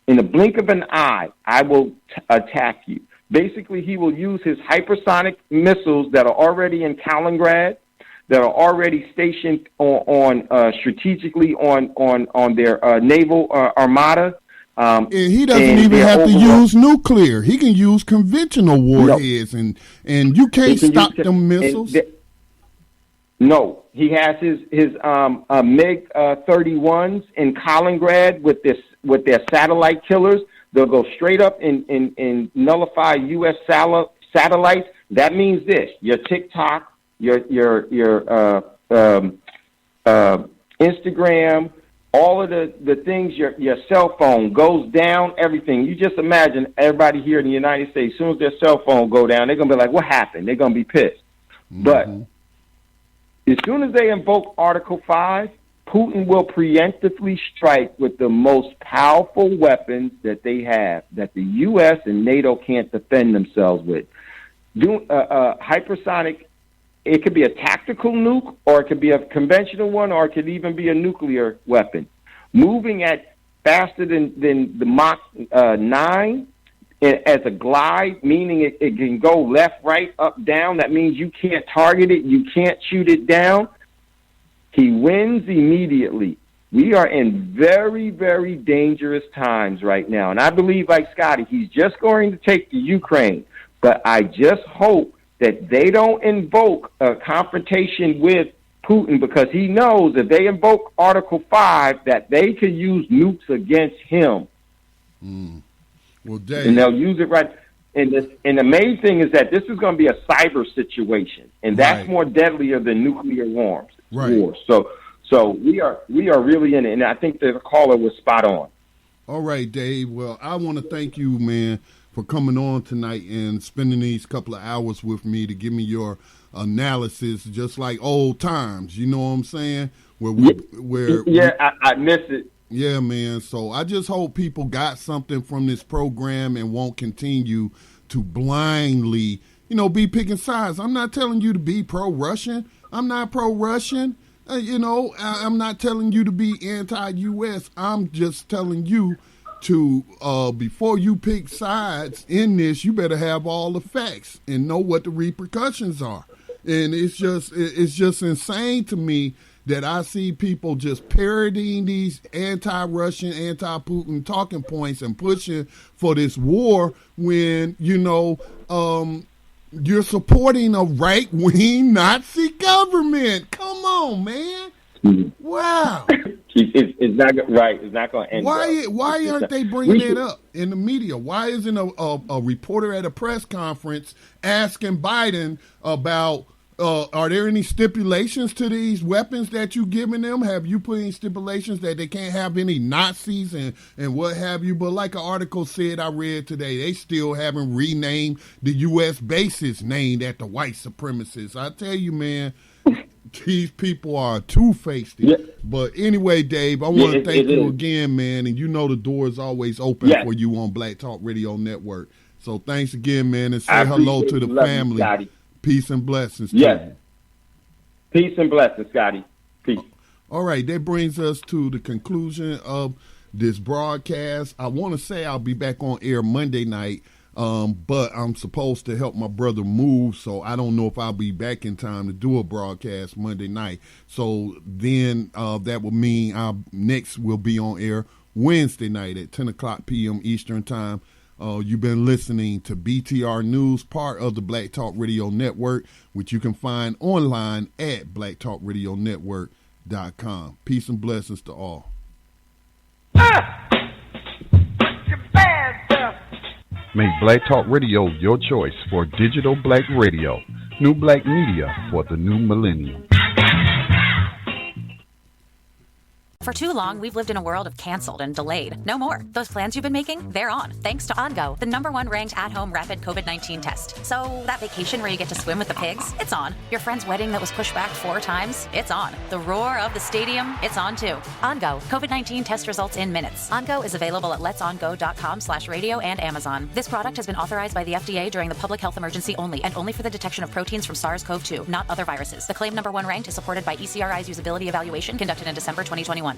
in the blink of an eye, I will attack you. Basically, he will use his hypersonic missiles that are already in Kaliningrad, that are already stationed strategically on their naval armada. And he doesn't even have to use nuclear. He can use conventional warheads, and you can't stop them missiles. No, he has his MiG-31s in Kaliningrad with their satellite killers. They'll go straight up and nullify U.S. satellites. That means this: your TikTok, your Instagram, all of the things, your cell phone goes down, everything. You just imagine everybody here in the United States, as soon as their cell phone go down, they're going to be like, what happened? They're going to be pissed. Mm-hmm. But as soon as they invoke Article 5, Putin will preemptively strike with the most powerful weapons that they have, that the U.S. and NATO can't defend themselves with. Hypersonic, it could be a tactical nuke, or it could be a conventional one, or it could even be a nuclear weapon. Moving at faster than the Mach 9 as a glide, meaning it can go left, right, up, down. That means you can't target it, you can't shoot it down. He wins immediately. We are in very, very dangerous times right now. And I believe, like Scotty, he's just going to take the Ukraine. But I just hope that they don't invoke a confrontation with Putin, because he knows if they invoke Article 5 that they could use nukes against him. Well, Dave, and they'll use it right. And the main thing is that this is going to be a cyber situation, and that's more deadlier than nuclear wars. Right. So we are really in it, and I think the caller was spot on. All right, Dave. Well, I want to thank you, man, for coming on tonight and spending these couple of hours with me to give me your analysis, just like old times. You know what I'm saying? I miss it. Yeah, man. So I just hope people got something from this program and won't continue to blindly, be picking sides. I'm not telling you to be pro-Russian. I'm not pro-Russian. I'm not telling you to be anti-U.S. I'm just telling you to, before you pick sides in this, you better have all the facts and know what the repercussions are. And it's just insane to me that I see people just parodying these anti-Russian, anti-Putin talking points and pushing for this war when, you're supporting a right-wing Nazi government. Come on, man. Wow. It's not right. It's not going to end. Why aren't they bringing it up in the media? Why isn't a reporter at a press conference asking Biden about, are there any stipulations to these weapons that you're giving them? Have you put any stipulations that they can't have any Nazis and what have you? But like an article said I read today, they still haven't renamed the U.S. bases named after white supremacists. I tell you, man, these people are two-faced. Yeah. But anyway, Dave, I want to thank you again, man. And the door is always open for you on Black Talk Radio Network. So thanks again, man, and say hello to the family. Scotty. Peace and blessings. Yes. Peace and blessings, Scotty. Peace. All right, that brings us to the conclusion of this broadcast. I want to say I'll be back on air Monday night, but I'm supposed to help my brother move, so I don't know if I'll be back in time to do a broadcast Monday night. So then that will mean our next will be on air Wednesday night at 10 o'clock p.m. Eastern Time. You've been listening to BTR News, part of the Black Talk Radio Network, which you can find online at blacktalkradionetwork.com. Peace and blessings to all. Make Black Talk Radio your choice for digital black radio. New black media for the new millennium. For too long, we've lived in a world of canceled and delayed. No more. Those plans you've been making, they're on. Thanks to OnGo, the #1 ranked at-home rapid COVID-19 test. So that vacation where you get to swim with the pigs, it's on. Your friend's wedding that was pushed back 4 times, it's on. The roar of the stadium, it's on too. OnGo, COVID-19 test results in minutes. OnGo is available at letsongo.com/radio and Amazon. This product has been authorized by the FDA during the public health emergency only, and only for the detection of proteins from SARS-CoV-2, not other viruses. The claim #1 ranked is supported by ECRI's usability evaluation conducted in December 2021.